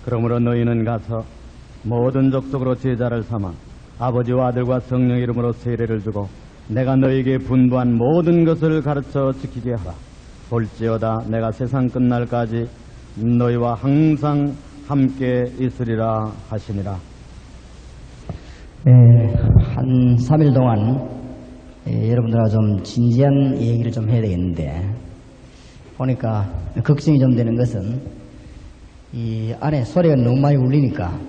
그러므로 너희는 가서 모든 족속으로 제자를 삼아 아버지와 아들과 성령 이름으로 세례를 주고 내가 너희에게 분부한 모든 것을 가르쳐 지키게 하라. 볼지어다 내가 세상 끝날까지 너희와 항상 함께 있으리라 하시니라. 한 3일 동안 여러분들과 좀 진지한 얘기를 좀 해야 되겠는데, 보니까 걱정이 좀 되는 것은 이 안에 소리가 너무 많이 울리니까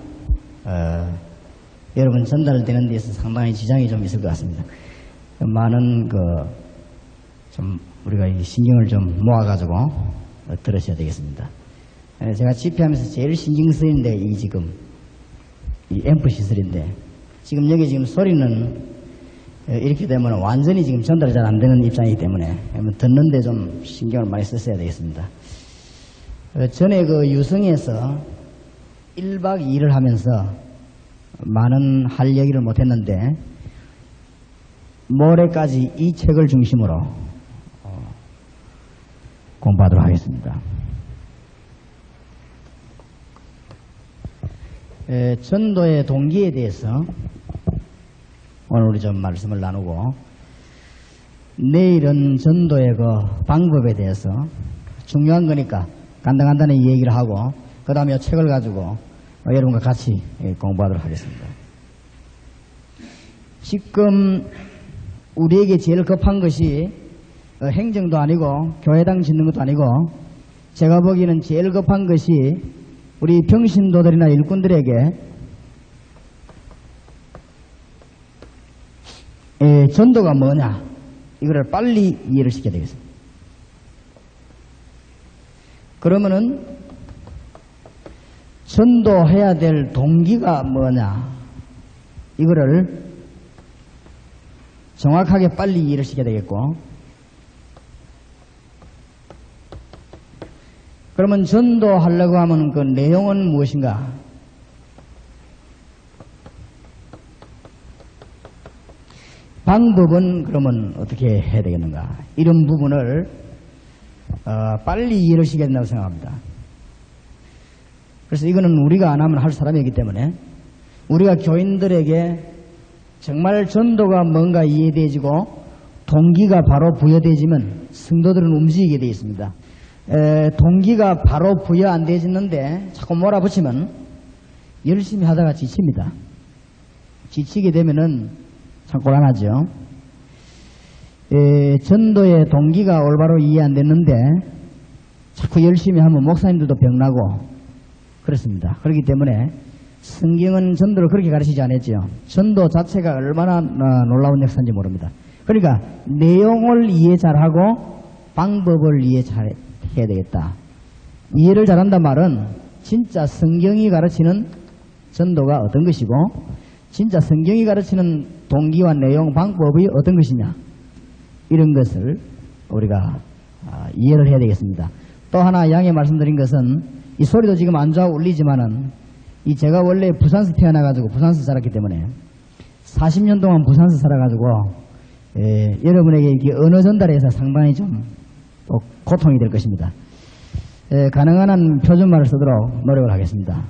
여러분 전달되는 데서 상당히 지장이 좀 있을 것 같습니다. 많은 좀 우리가 이 신경을 좀 모아가지고 들으셔야 되겠습니다. 제가 집회하면서 제일 신경 쓰이는데 지금 이 앰프 시설인데, 지금 여기 지금 소리는 이렇게 되면 완전히 지금 전달이 잘 안 되는 입장이기 때문에 듣는데 좀 신경을 많이 썼어야 되겠습니다. 전에 유성에서 1박 2일을 하면서 많은 할 얘기를 못했는데, 모레까지 이 책을 중심으로 공부하도록 하겠습니다. 전도의 동기에 대해서 오늘 우리 좀 말씀을 나누고, 내일은 전도의 방법에 대해서 중요한 거니까 간단히 얘기를 하고, 그 다음에 책을 가지고 여러분과 같이 공부하도록 하겠습니다. 지금 우리에게 제일 급한 것이 행정도 아니고 교회당 짓는 것도 아니고, 제가 보기에는 제일 급한 것이 우리 병신도들이나 일꾼들에게 전도가 뭐냐, 이거를 빨리 이해를 시켜야 되겠습니다. 그러면은 전도해야 될 동기가 뭐냐, 이거를 정확하게 빨리 이해를 시켜야 되겠고, 그러면 전도하려고 하면 그 내용은 무엇인가? 방법은 그러면 어떻게 해야 되겠는가? 이런 부분을 빨리 이해를 시켜야 된다고 생각합니다. 그래서 이거는 우리가 안 하면 할 사람이기 때문에, 우리가 교인들에게 정말 전도가 뭔가 이해되지고 동기가 바로 부여되지면 성도들은 움직이게 되어 있습니다. 동기가 바로 부여 안 되지는데 자꾸 몰아붙이면 열심히 하다가 지칩니다. 지치게 되면은 참 곤란하죠. 전도의 동기가 올바로 이해 안 됐는데 자꾸 열심히 하면 목사님들도 병나고 그렇습니다. 그렇기 때문에 성경은 전도를 그렇게 가르치지 않았죠. 전도 자체가 얼마나 놀라운 역사인지 모릅니다. 그러니까 내용을 이해 잘하고 방법을 이해 잘해야 되겠다. 이해를 잘한단 말은 진짜 성경이 가르치는 전도가 어떤 것이고, 진짜 성경이 가르치는 동기와 내용, 방법이 어떤 것이냐, 이런 것을 우리가 이해를 해야 되겠습니다. 또 하나 양해 말씀드린 것은, 이 소리도 지금 안 좋아 울리지만은 제가 원래 부산서 태어나가지고 부산서 살았기 때문에 40년 동안 부산서 살아가지고 여러분에게 이렇게 언어 전달에서 상당히 좀 또 고통이 될 것입니다. 가능한 한 표준말을 쓰도록 노력을 하겠습니다.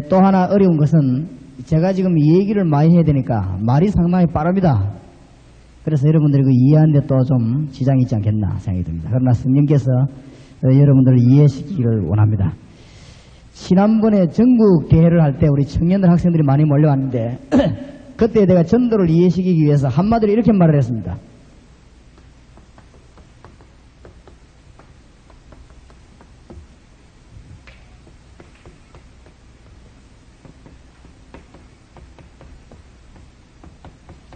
또 하나 어려운 것은, 제가 지금 이 얘기를 많이 해야 되니까 말이 상당히 빠릅니다. 그래서 여러분들이 이해하는데 또 좀 지장이 있지 않겠나 생각이 듭니다. 그러나 성령께서 여러분들을 이해시키기를 원합니다. 지난번에 전국 대회를 할 때 우리 청년들 학생들이 많이 몰려왔는데 그때 내가 전도를 이해시키기 위해서 한마디로 이렇게 말을 했습니다.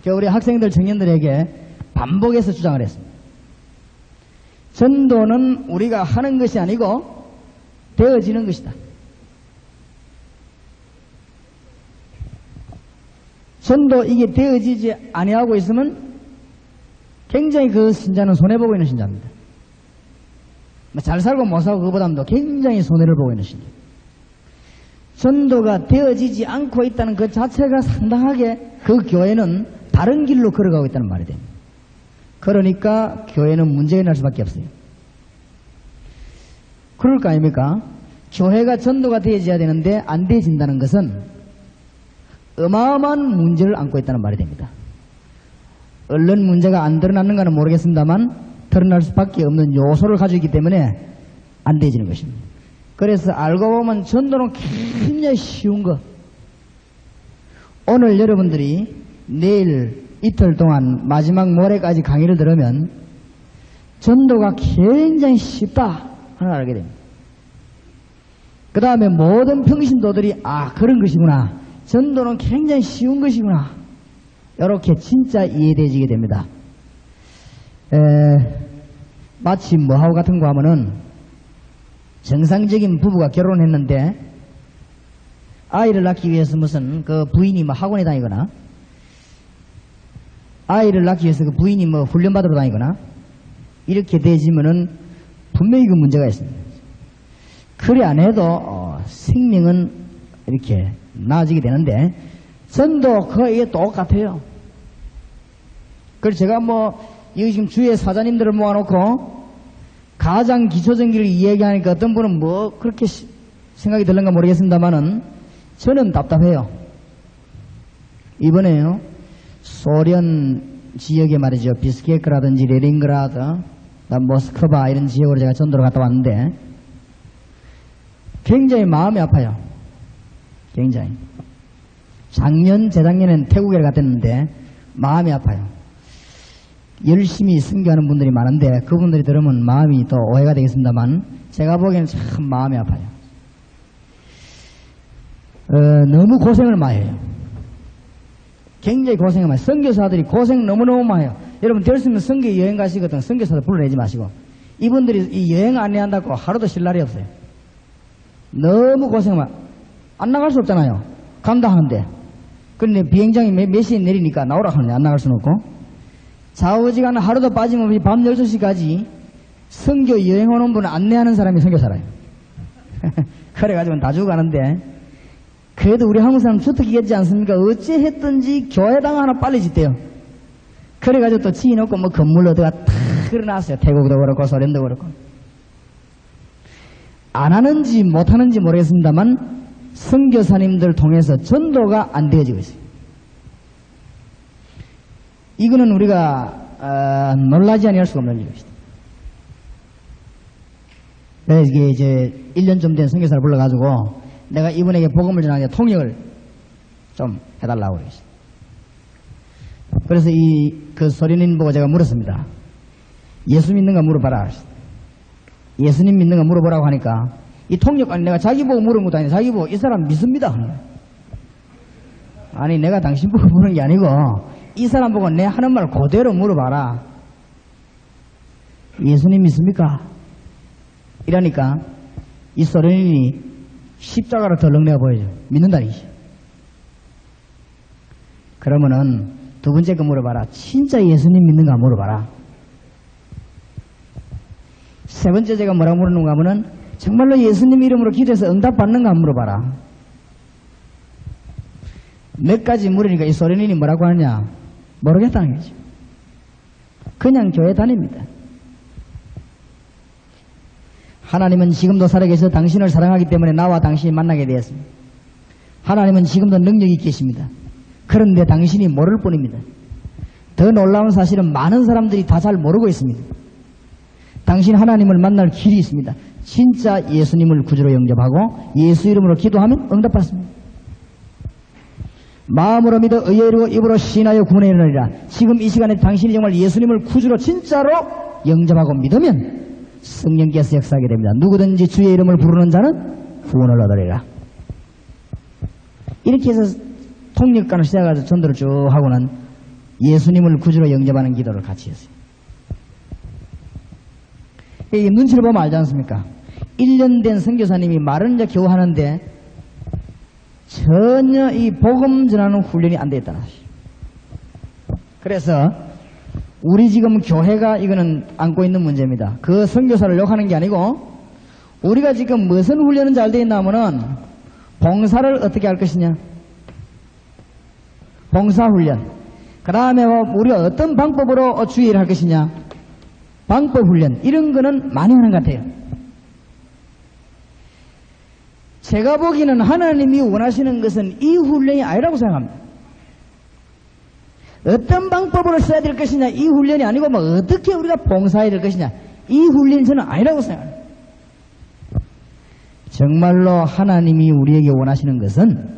우리 학생들, 청년들에게 반복해서 주장을 했습니다. 전도는 우리가 하는 것이 아니고 되어지는 것이다. 전도 이게 되어지지 아니하고 있으면 굉장히 그 신자는 손해보고 있는 신자입니다. 잘 살고 못 살고 그보다도 굉장히 손해를 보고 있는 신자. 전도가 되어지지 않고 있다는 그 자체가 상당하게 그 교회는 다른 길로 걸어가고 있다는 말이 됩니다. 그러니까 교회는 문제가 날 수밖에 없어요. 그럴 거 아닙니까? 교회가 전도가 되어져야 되는데 안 되어진다는 것은 어마어마한 문제를 안고 있다는 말이 됩니다. 얼른 문제가 안 드러났는가는 모르겠습니다만 드러날 수밖에 없는 요소를 가지고 있기 때문에 안 되어지는 것입니다. 그래서 알고 보면 전도는 굉장히 쉬운 것. 오늘 여러분들이 내일 이틀 동안 마지막 모레까지 강의를 들으면 전도가 굉장히 쉽다 하는 걸 알게 됩니다. 그 다음에 모든 평신도들이 그런 것이구나. 전도는 굉장히 쉬운 것이구나. 이렇게 진짜 이해되어지게 됩니다. 마치 뭐하고 같은 거 하면은 정상적인 부부가 결혼했는데 아이를 낳기 위해서 무슨 그 부인이 뭐 학원에 다니거나 아이를 낳기 위해서 그 부인이 뭐 훈련받으러 다니거나 이렇게 되지면은 분명히 그 문제가 있습니다. 그래 안 해도 생명은 이렇게 나아지게 되는데 전도 그게 똑같아요. 그래서 제가 여기 지금 주의 사자님들을 모아놓고 가장 기초정기를 이야기하니까 어떤 분은 그렇게 생각이 들는가 모르겠습니다만은 저는 답답해요. 이번에요 소련 지역에 말이죠 비스케크라든지 레닌그라드 모스크바 이런 지역으로 제가 전도를 갔다 왔는데 굉장히 마음이 아파요. 굉장히. 작년 재작년에는 태국에 갔었는데 마음이 아파요. 열심히 선교하는 분들이 많은데 그분들이 들으면 마음이 더 오해가 되겠습니다만 제가 보기에는 참 마음이 아파요. 너무 고생을 많이 해요. 굉장히 고생을 많이 해요. 선교사들이 고생 너무너무 많이 해요. 여러분 될 수 있으면 선교 여행 가시거든 선교사들 불러내지 마시고 이분들이 이 여행 안내한다고 하루도 쉴 날이 없어요. 너무 고생을 많이 안 나갈 수 없잖아요. 간다 하는데 그런데 비행장이 몇 시에 내리니까 나오라 하는데 안 나갈 수는 없고 좌우지간은 하루도 빠짐없이 밤 12시까지 선교 여행 오는 분을 안내하는 사람이 선교사라요. 그래가지고 다 죽어가는데 그래도 우리 한국 사람 주특기겠지 않습니까? 어찌 했든지 교회당 하나 빨리 짓대요. 그래가지고 또 지어놓고 건물 어디가 탁 그려놨어요. 태국도 그렇고 소련도 그렇고. 안 하는지 못하는지 모르겠습니다만 선교사님들 통해서 전도가 안 되어지고 있어요. 이거는 우리가 놀라지 아니할 수가 없는 일입니다. 내가 이제 1년 좀 된 선교사를 불러가지고 내가 이분에게 복음을 전하는데 통역을 좀 해달라고 그랬어요. 그래서 그 소련인 보고 제가 물었습니다. 예수 믿는가 물어봐라. 예수님 믿는가 물어보라고 하니까 이 통역관이 내가 자기 보고 물은 것도 아니고 자기 보고 이 사람 믿습니다. 아니 내가 당신 보고 물은 게 아니고 이 사람 보고 내 하는 말 그대로 물어봐라. 예수님 믿습니까? 이러니까 이 소련인이 십자가를 덜렁 내어 보여줘. 믿는다니. 그러면은 두 번째 거 물어봐라. 진짜 예수님 믿는가 물어봐라. 세 번째 제가 뭐라고 물었는가 하면은 정말로 예수님 이름으로 기도해서 응답받는가 물어봐라. 몇 가지 물으니까 이 소련인이 뭐라고 하느냐 모르겠다는 거죠. 그냥 교회 다닙니다. 하나님은 지금도 살아계셔서 당신을 사랑하기 때문에 나와 당신이 만나게 되었습니다. 하나님은 지금도 능력이 계십니다. 그런데 당신이 모를 뿐입니다. 더 놀라운 사실은 많은 사람들이 다 잘 모르고 있습니다. 당신 하나님을 만날 길이 있습니다. 진짜 예수님을 구주로 영접하고 예수 이름으로 기도하면 응답받습니다. 마음으로 믿어 의에 이르고 입으로 시인하여 구원에 이르느니라. 지금 이 시간에 당신이 정말 예수님을 구주로 진짜로 영접하고 믿으면 성령께서 역사하게 됩니다. 누구든지 주의 이름을 부르는 자는 구원을 얻으리라. 이렇게 해서 통역관을 시작해서 전도를 쭉 하고는 예수님을 구주로 영접하는 기도를 같이 했어요. 이게 눈치를 보면 알지 않습니까? 1년 된 선교사님이 말은 이제 겨우 하는데 전혀 이 복음 전하는 훈련이 안 돼 있다는 것이죠. 그래서 우리 지금 교회가 이거는 안고 있는 문제입니다. 그 선교사를 욕하는 게 아니고 우리가 지금 무슨 훈련은 잘 돼 있나 하면은 봉사를 어떻게 할 것이냐. 봉사훈련. 그 다음에 우리가 어떤 방법으로 주의를 할 것이냐. 방법훈련. 이런 거는 많이 하는 것 같아요. 제가 보기에는 하나님이 원하시는 것은 이 훈련이 아니라고 생각합니다. 어떤 방법으로 써야 될 것이냐, 이 훈련이 아니고 뭐 어떻게 우리가 봉사해야 될 것이냐, 이 훈련이 저는 아니라고 생각합니다. 정말로 하나님이 우리에게 원하시는 것은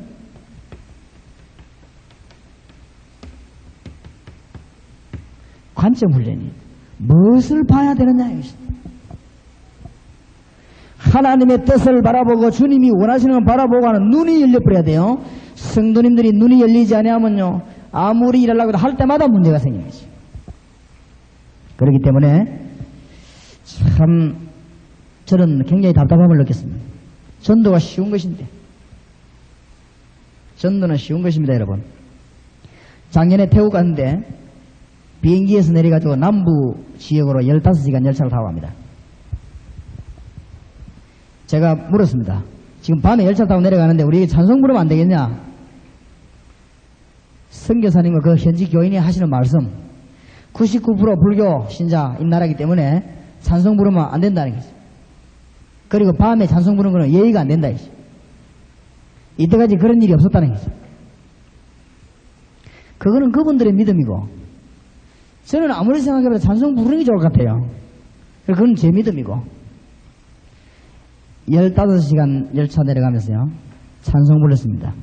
관점 훈련이 무엇을 봐야 되느냐 이것입니다. 하나님의 뜻을 바라보고 주님이 원하시는 걸 바라보고 하는 눈이 열려버려야 돼요. 성도님들이 눈이 열리지 않으면요, 아무리 일하려고 해도 할 때마다 문제가 생기는 거죠. 그렇기 때문에 참 저는 굉장히 답답함을 느꼈습니다. 전도가 쉬운 것인데, 전도는 쉬운 것입니다, 여러분. 작년에 태국 갔는데 비행기에서 내려가지고 남부 지역으로 15시간 열차를 타고 갑니다. 제가 물었습니다. 지금 밤에 열차 타고 내려가는데 우리에게 찬송 부르면 안 되겠냐? 선교사님과 그 현지 교인이 하시는 말씀, 99% 불교 신자인 나라이기 때문에 찬송 부르면 안 된다는 거죠. 그리고 밤에 찬송 부르는 거는 예의가 안 된다 이거죠. 이때까지 그런 일이 없었다는 거죠. 그거는 그분들의 믿음이고, 저는 아무리 생각해봐도 찬송 부르는 게 좋을 것 같아요. 그건 제 믿음이고, 15시간 열차 내려가면서요, 찬송 불렀습니다.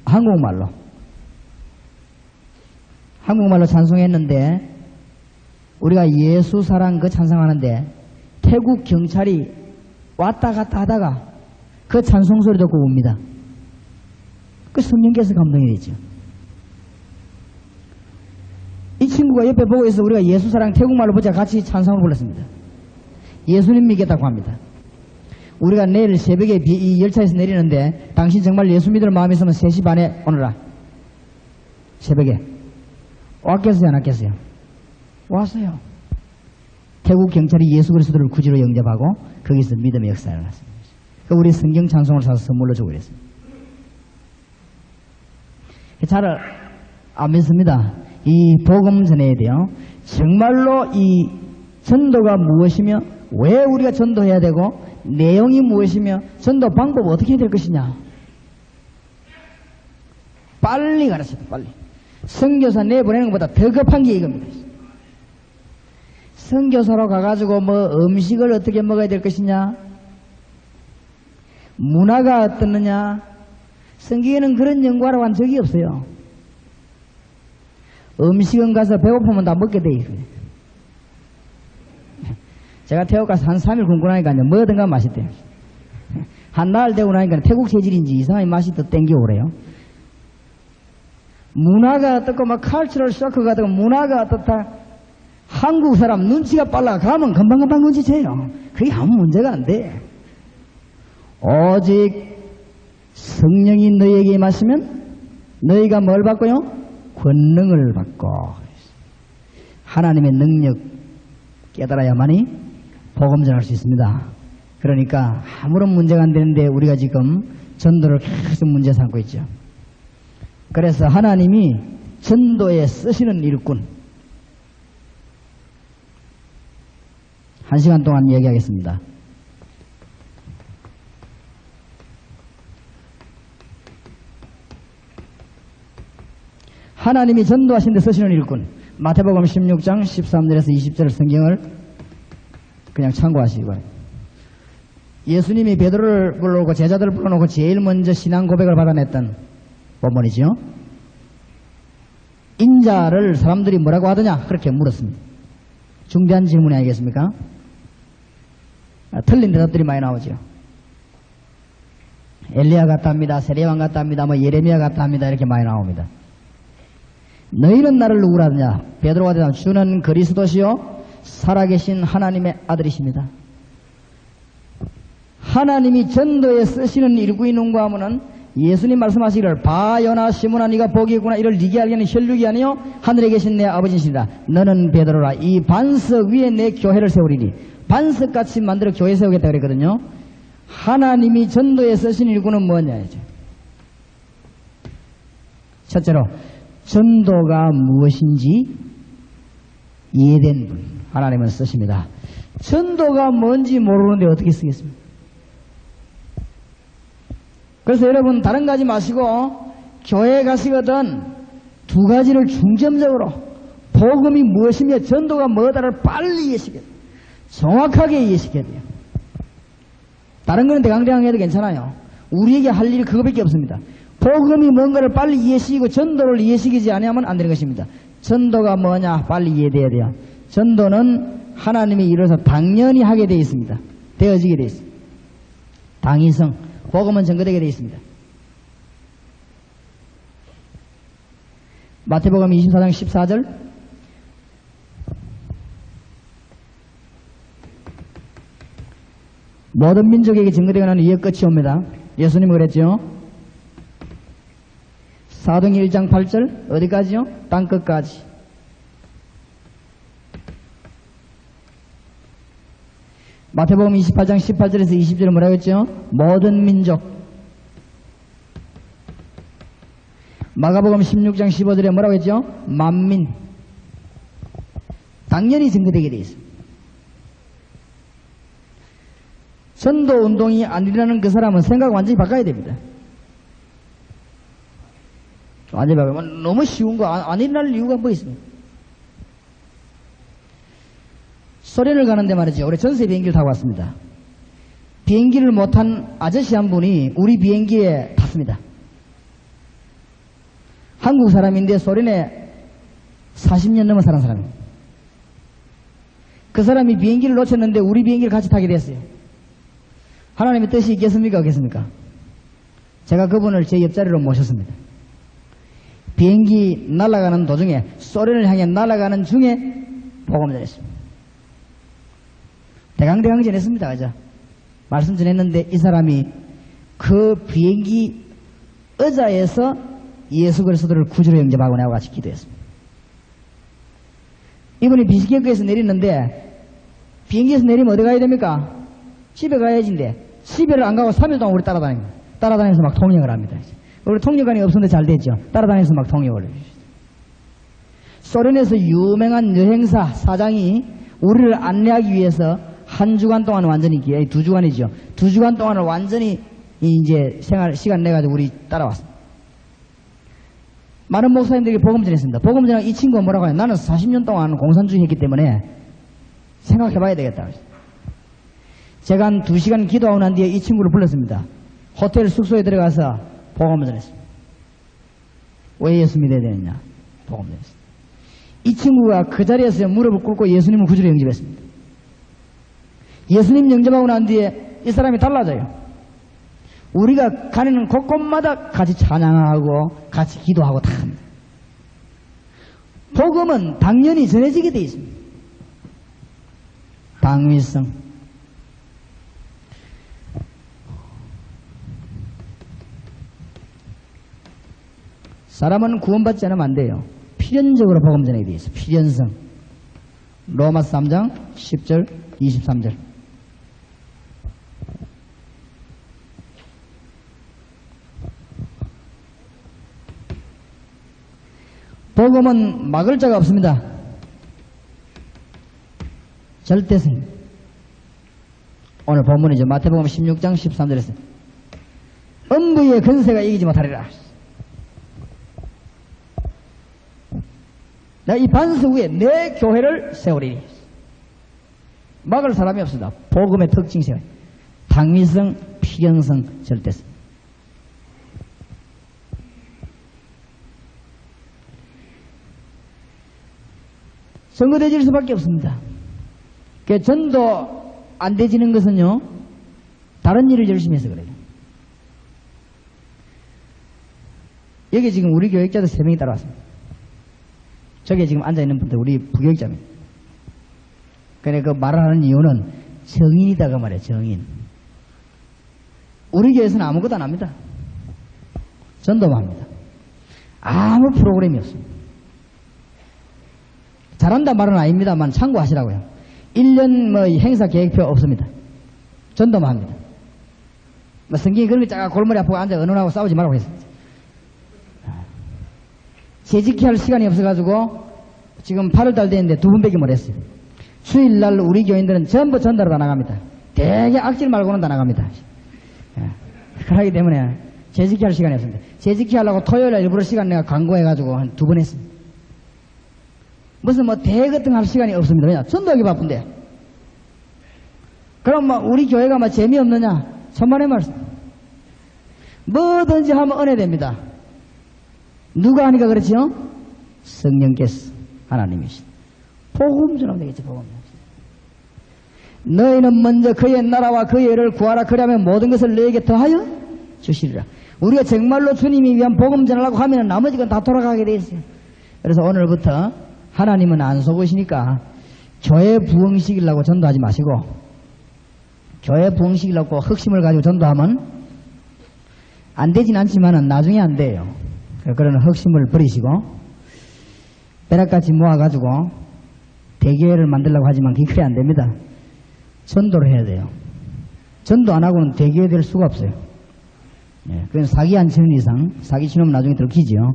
한국말로 찬송했는데, 우리가 예수 사랑 그 찬송하는데 태국 경찰이 왔다 갔다 하다가 그 찬송 소리 듣고 옵니다. 그 성령께서 감동이 되죠. 이 친구가 옆에 보고 있어. 우리가 예수 사랑 태국말로 보자 같이 찬송을 불렀습니다. 예수님 믿겠다고 합니다. 우리가 내일 새벽에 이 열차에서 내리는데 당신 정말 예수 믿을 마음이 있으면 3시 반에 오너라. 새벽에. 왔겠어요, 안 왔겠어요? 왔어요. 태국 경찰이 예수 그리스도를 구주로 영접하고 거기서 믿음의 역사를 났습니다. 우리 성경 찬송을 사서 선물로 주고 그랬습니다. 잘 안 믿습니다. 이 복음 전해야 돼요. 정말로 이 전도가 무엇이며 왜 우리가 전도해야 되고 내용이 무엇이며 전도 방법 어떻게 해야 될 것이냐. 빨리 가르쳐야 돼. 빨리. 선교사 내보내는 것보다 더 급한 게 이겁니다. 선교사로 가가지고 뭐 음식을 어떻게 먹어야 될 것이냐, 문화가 어떻느냐, 성경에는 그런 연구하러 간 적이 없어요. 음식은 가서 배고프면 다 먹게 돼 있어요. 제가 태국 가서 한 3일 굶고 나니까 뭐든가 맛있대요. 한 나흘 되고 나니까 태국 체질인지 이상하게 맛이 더 땡겨오래요. 문화가 어떻고 막 칼처럴 쇼크가 어떻고 문화가 어떻다. 한국 사람 눈치가 빨라 가면 금방금방 눈치채요. 그게 아무 문제가 안 돼. 오직 성령이 너희에게 임하시면 너희가 뭘 받고요? 권능을 받고. 하나님의 능력 깨달아야만이 복음 전할 수 있습니다. 그러니까 아무런 문제가 안 되는데 우리가 지금 전도를 계속 문제 삼고 있죠. 그래서 하나님이 전도에 쓰시는 일꾼, 1시간 동안 이야기하겠습니다. 하나님이 전도하신 데 쓰시는 일꾼, 마태복음 16장 13절에서 20절 성경을 그냥 참고하시기 바랍니다. 예수님이 베드로를 불러놓고 제자들을 불러놓고 제일 먼저 신앙 고백을 받아냈던 본문이죠. 인자를 사람들이 뭐라고 하더냐 그렇게 물었습니다. 중대한 질문이 아니겠습니까? 틀린 대답들이 많이 나오죠. 엘리야 같다 합니다. 세례왕 같다 합니다. 뭐 예레미야 같다 합니다. 이렇게 많이 나옵니다. 너희는 나를 누구라 하느냐? 베드로가 대답하되 주는 그리스도시요 살아계신 하나님의 아들이십니다. 하나님이 전도에 쓰시는 일꾼인가 하면은 예수님 말씀하시기를 바요나 시몬아 네가 복이 있구나 이를 네게 알게는 혈육이 아니요 하늘에 계신 내 아버지시라. 너는 베드로라. 이 반석 위에 내 교회를 세우리니. 반석같이 만들어 교회 세우겠다 그랬거든요. 하나님이 전도에 쓰신 일꾼은 뭐냐 이제. 첫째로 전도가 무엇인지 이해된 분 하나님은 쓰십니다. 전도가 뭔지 모르는데 어떻게 쓰겠습니까? 그래서 여러분 다른 거 하지 마시고 교회에 가시거든 두 가지를 중점적으로 복음이 무엇이며 전도가 뭐다를 빨리 이해시켜야 돼요. 정확하게 이해시켜야 돼요. 다른 거는 대강대강 해도 괜찮아요. 우리에게 할 일이 그거밖에 없습니다. 복음이 뭔가를 빨리 이해시키고 전도를 이해시키지 않으면 안 되는 것입니다. 전도가 뭐냐 빨리 이해돼야 돼요. 전도는 하나님이 이루어서 당연히 하게 되어 있습니다. 되어지게 되어 있습니다. 당위성, 복음은 증거되게 되어 있습니다. 마태복음 24장 14절 모든 민족에게 증거되거나 하는 이의 끝이 옵니다. 예수님은 그랬죠. 사도행 1장 8절 어디까지요? 땅끝까지. 마태복음 28장 18절에서 20절에 뭐라고 했죠? 모든 민족. 마가복음 16장 15절에 뭐라고 했죠? 만민. 당연히 증거되게 되어 있습니다. 전도 운동이 안 일어나는 그 사람은 생각 완전히 바꿔야 됩니다. 완전히 바꾸면 너무 쉬운 거 안 일어날 이유가 뭐 있습니까? 소련을 가는데 말이죠. 올해 전세 비행기를 타고 왔습니다. 비행기를 못한 아저씨 한 분이 우리 비행기에 탔습니다. 한국 사람인데 소련에 40년 넘어 사는 사람입니다. 그 사람이 비행기를 놓쳤는데 우리 비행기를 같이 타게 됐어요. 하나님의 뜻이 있겠습니까? 없겠습니까? 제가 그분을 제 옆자리로 모셨습니다. 비행기 날아가는 도중에 소련을 향해 날아가는 중에 복음을 전했습니다. 대강대강 전했습니다. 그죠? 말씀 전했는데 이 사람이 그 비행기 의자에서 예수 그리스도를 구주로 영접하고 나와 같이 기도했습니다. 이분이 비스케크에서 내리는데 비행기에서 내리면 어디 가야 됩니까? 집에 가야지인데 집에를 안 가고 3일 동안 우리 따라다닙니다. 따라다니면서 막 통역을 합니다. 우리 통역관이 없었는데 잘 됐죠. 따라다니면서 막 통역을 해요. 소련에서 유명한 여행사 사장이 우리를 안내하기 위해서 한 주간 동안 완전히, 2주간이죠. 2주간 동안을 완전히 이제 시간 내가지고 우리 따라왔습니다. 많은 목사님들에게 복음 전했습니다. 복음 전하고 이 친구가 뭐라고 해요? 나는 40년 동안 공산주의 했기 때문에 생각해봐야 되겠다. 제가 한 2시간 기도하고 난 뒤에 이 친구를 불렀습니다. 호텔 숙소에 들어가서 복음을 전했습니다. 왜 예수 믿어야 되느냐? 복음을 전했습니다. 이 친구가 그 자리에서 무릎을 꿇고 예수님을 구주로 영접했습니다. 예수님 영접하고 난 뒤에 이 사람이 달라져요. 우리가 가는 곳곳마다 같이 찬양하고 같이 기도하고 다 합니다. 복음은 당연히 전해지게 되어 있습니다. 당위성. 사람은 구원받지 않으면 안 돼요. 필연적으로 복음 전하게 되어 있어요. 필연성. 로마서 3장 10절 23절. 복음은 막을 자가 없습니다. 절대성. 오늘 본문이죠. 마태복음 16장 13절에서 음부의 근세가 이기지 못하리라. 내가 이 반석 위에 내 교회를 세우리니. 막을 사람이 없습니다. 복음의 특징이 당위성, 필연성, 절대성. 선거되질 수밖에 없습니다. 그 전도 안 되지는 것은요, 다른 일을 열심히 해서 그래요. 여기 지금 우리 교육자들 3명이 따라왔습니다. 저기 지금 앉아있는 분들 우리 부교육자입니다. 그러니까 그 말을 하는 이유는 정인이다 그 말이에요. 정인. 우리 교회에서는 아무것도 안 합니다. 전도만 합니다. 아무 프로그램이 없습니다. 잘한다 말은 아닙니다만 참고하시라고요. 1년 행사 계획표 없습니다. 전도만 합니다. 성경이 그런 게 쫙 골머리 아프고 앉아 언론하고 싸우지 말라고 했습니다. 재직히 할 시간이 없어가지고 지금 8월달 됐는데 2분밖에 못했어요. 주일날 우리 교인들은 전부 전도로 다 나갑니다. 되게 악질 말고는 다 나갑니다. 그렇기 때문에 재직기 할 시간이 없습니다. 재직기 하려고 토요일에 일부러 시간 내가 광고해가지고 한 2번 했습니다. 무슨 뭐 대회 같은 거 할 시간이 없습니다. 왜냐? 전도하기 바쁜데. 그럼 뭐 우리 교회가 뭐 재미없느냐? 천만의 말씀. 뭐든지 하면 은혜됩니다. 누가 하니까 그렇지요? 성령께서 하나님이시다. 복음 전하면 되겠지. 복음. 너희는 먼저 그의 나라와 그의 의를 구하라. 그러면 모든 것을 너에게 더하여 주시리라. 우리가 정말로 주님이 위한 복음 전하려고 하면 나머지 건 다 돌아가게 돼 있어요. 그래서 오늘부터 하나님은 안 속으시니까 교회 부흥시키려고 전도하지 마시고, 교회 부흥시키려고 흑심을 가지고 전도하면 안 되진 않지만은 나중에 안 돼요. 그런 흑심을 버리시고 벼락같이 모아가지고 대교회를 만들려고 하지만 그게 그래 안 됩니다. 전도를 해야 돼요. 전도 안 하고는 대교회 될 수가 없어요. 그건 사기 안 치는 이상, 사기 치면 나중에 들키지요.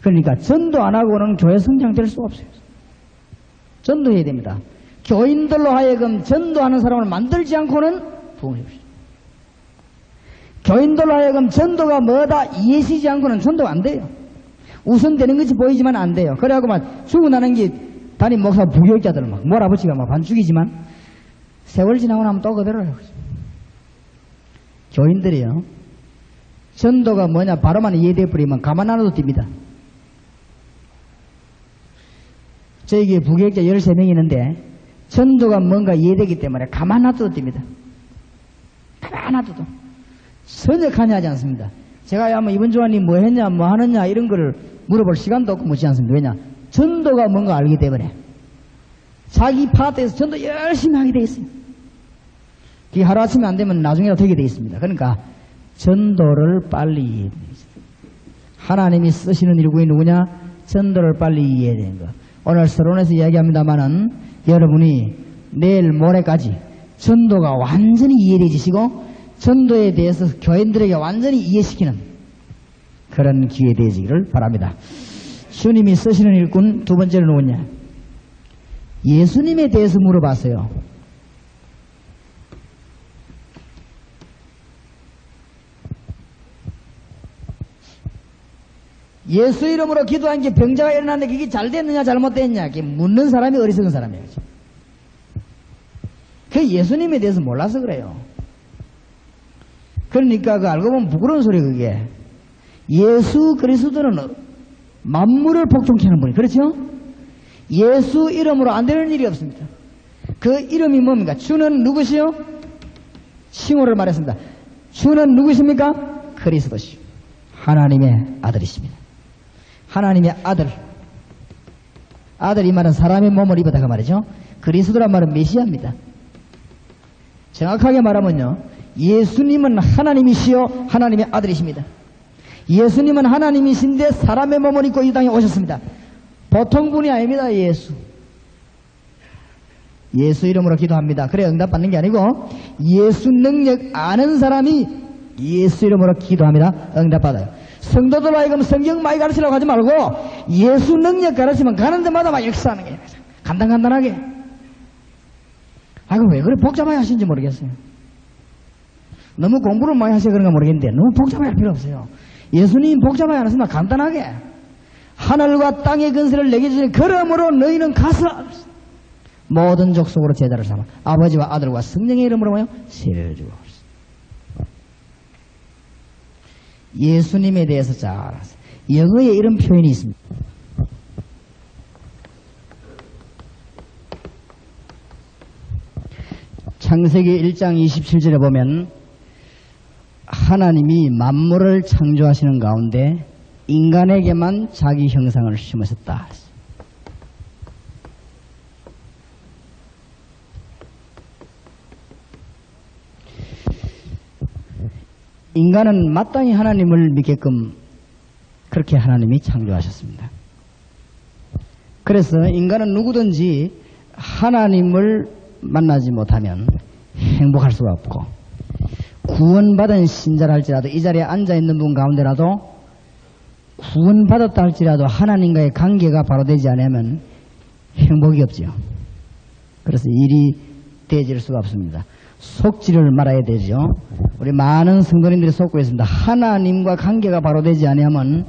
그러니까 전도 안 하고는 교회 성장될 수가 없어요. 전도해야 됩니다. 교인들로 하여금 전도하는 사람을 만들지 않고는 부흥해 주십시오. 교인들로 하여금 전도가 뭐다 이해시지 않고는 전도가 안 돼요. 우선 되는 것이 보이지만 안 돼요. 그래갖고 막 죽어나는 게 담임 목사 부교육자들 막 몰아붙이고 막 반죽이지만 세월 지나고 나면 또 그대로예요. 교인들이요. 전도가 뭐냐 바로만 이해돼 버리면 가만 안 놔도 뜁니다. 저에게 부교육자 13명이 있는데 전도가 뭔가 이해되기 때문에 가만 놔둬도 됩니다. 가만 놔둬도. 선역하냐 하지 않습니다. 제가 야 뭐 이번 주간이 뭐 했냐 뭐 하느냐 이런 거를 물어볼 시간도 없고 묻지 않습니다. 왜냐? 전도가 뭔가 알기 때문에 자기 파트에서 전도 열심히 하게 돼 있어요. 그게 하루아침에 안 되면 나중에라도 되게 돼 있습니다. 그러니까 전도를 빨리 이해해야 됩니다. 하나님이 쓰시는 일꾼이 누구냐? 전도를 빨리 이해해야 되는 거. 오늘 서론에서 이야기합니다마는 여러분이 내일 모레까지 전도가 완전히 이해되시고 전도에 대해서 교인들에게 완전히 이해시키는 그런 기회 되시기를 바랍니다. 주님이 쓰시는 일꾼 두 번째는 누구냐? 예수님에 대해서 물어봤어요. 예수 이름으로 기도한 게 병자가 일어났는데 그게 잘 됐느냐 잘못됐냐 그게 묻는 사람이 어리석은 사람이에요. 그 예수님에 대해서 몰라서 그래요. 그러니까 그 알고 보면 부끄러운 소리 그게. 예수 그리스도는 만물을 복종케 하는 분이 그렇죠? 예수 이름으로 안 되는 일이 없습니다. 그 이름이 뭡니까? 주는 누구시요? 칭호를 말했습니다. 주는 누구십니까? 그리스도시요. 하나님의 아들이십니다. 하나님의 아들. 아들 이 말은 사람의 몸을 입었다 그 말이죠. 그리스도란 말은 메시아입니다. 정확하게 말하면요. 예수님은 하나님이시요 하나님의 아들이십니다. 예수님은 하나님이신데 사람의 몸을 입고 이 땅에 오셨습니다. 보통 분이 아닙니다. 예수. 예수 이름으로 기도합니다. 그래 응답받는 게 아니고 예수 능력 아는 사람이 예수 이름으로 기도합니다. 응답받아요. 성도들 하여금 성경 많이 가르치려고 하지 말고 예수 능력 가르치면 가는 데마다 막 역사하는 게 간단간단하게. 아이고 왜 그래 복잡하게 하시는지 모르겠어요. 너무 공부를 많이 하셔서 그런가 모르겠는데 너무 복잡하게 할 필요 없어요. 예수님 복잡하게 안 하시면 간단하게 하늘과 땅의 근세를 내게 주시니 그러므로 너희는 가서 모든 족속으로 제자를 삼아 아버지와 아들과 성령의 이름으로 뭐요? 세례를 주고. 예수님에 대해서 잘 아세요. 영어에 이런 표현이 있습니다. 창세기 1장 27절에 보면 하나님이 만물을 창조하시는 가운데 인간에게만 자기 형상을 심으셨다. 인간은 마땅히 하나님을 믿게끔 그렇게 하나님이 창조하셨습니다. 그래서 인간은 누구든지 하나님을 만나지 못하면 행복할 수가 없고 구원받은 신자라 할지라도 이 자리에 앉아있는 분 가운데라도 구원받았다 할지라도 하나님과의 관계가 바로 되지 않으면 행복이 없지요. 그래서 일이 되어질 수가 없습니다. 속지를 말아야 되죠. 우리 많은 성도님들이 속고 있습니다. 하나님과 관계가 바로 되지 아니하면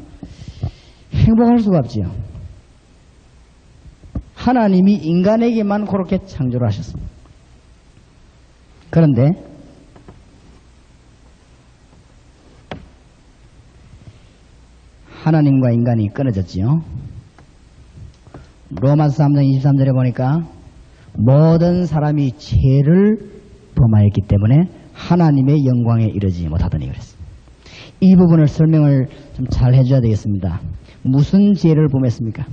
행복할 수가 없지요. 하나님이 인간에게만 그렇게 창조를 하셨습니다. 그런데 하나님과 인간이 끊어졌지요. 로마서 3장 23절에 보니까 모든 사람이 죄를 범하였기 때문에 하나님의 영광에 이르지 못하더니 그랬습니다. 이 부분을 설명을 좀 잘 해줘야 되겠습니다. 무슨 죄를 범했습니까?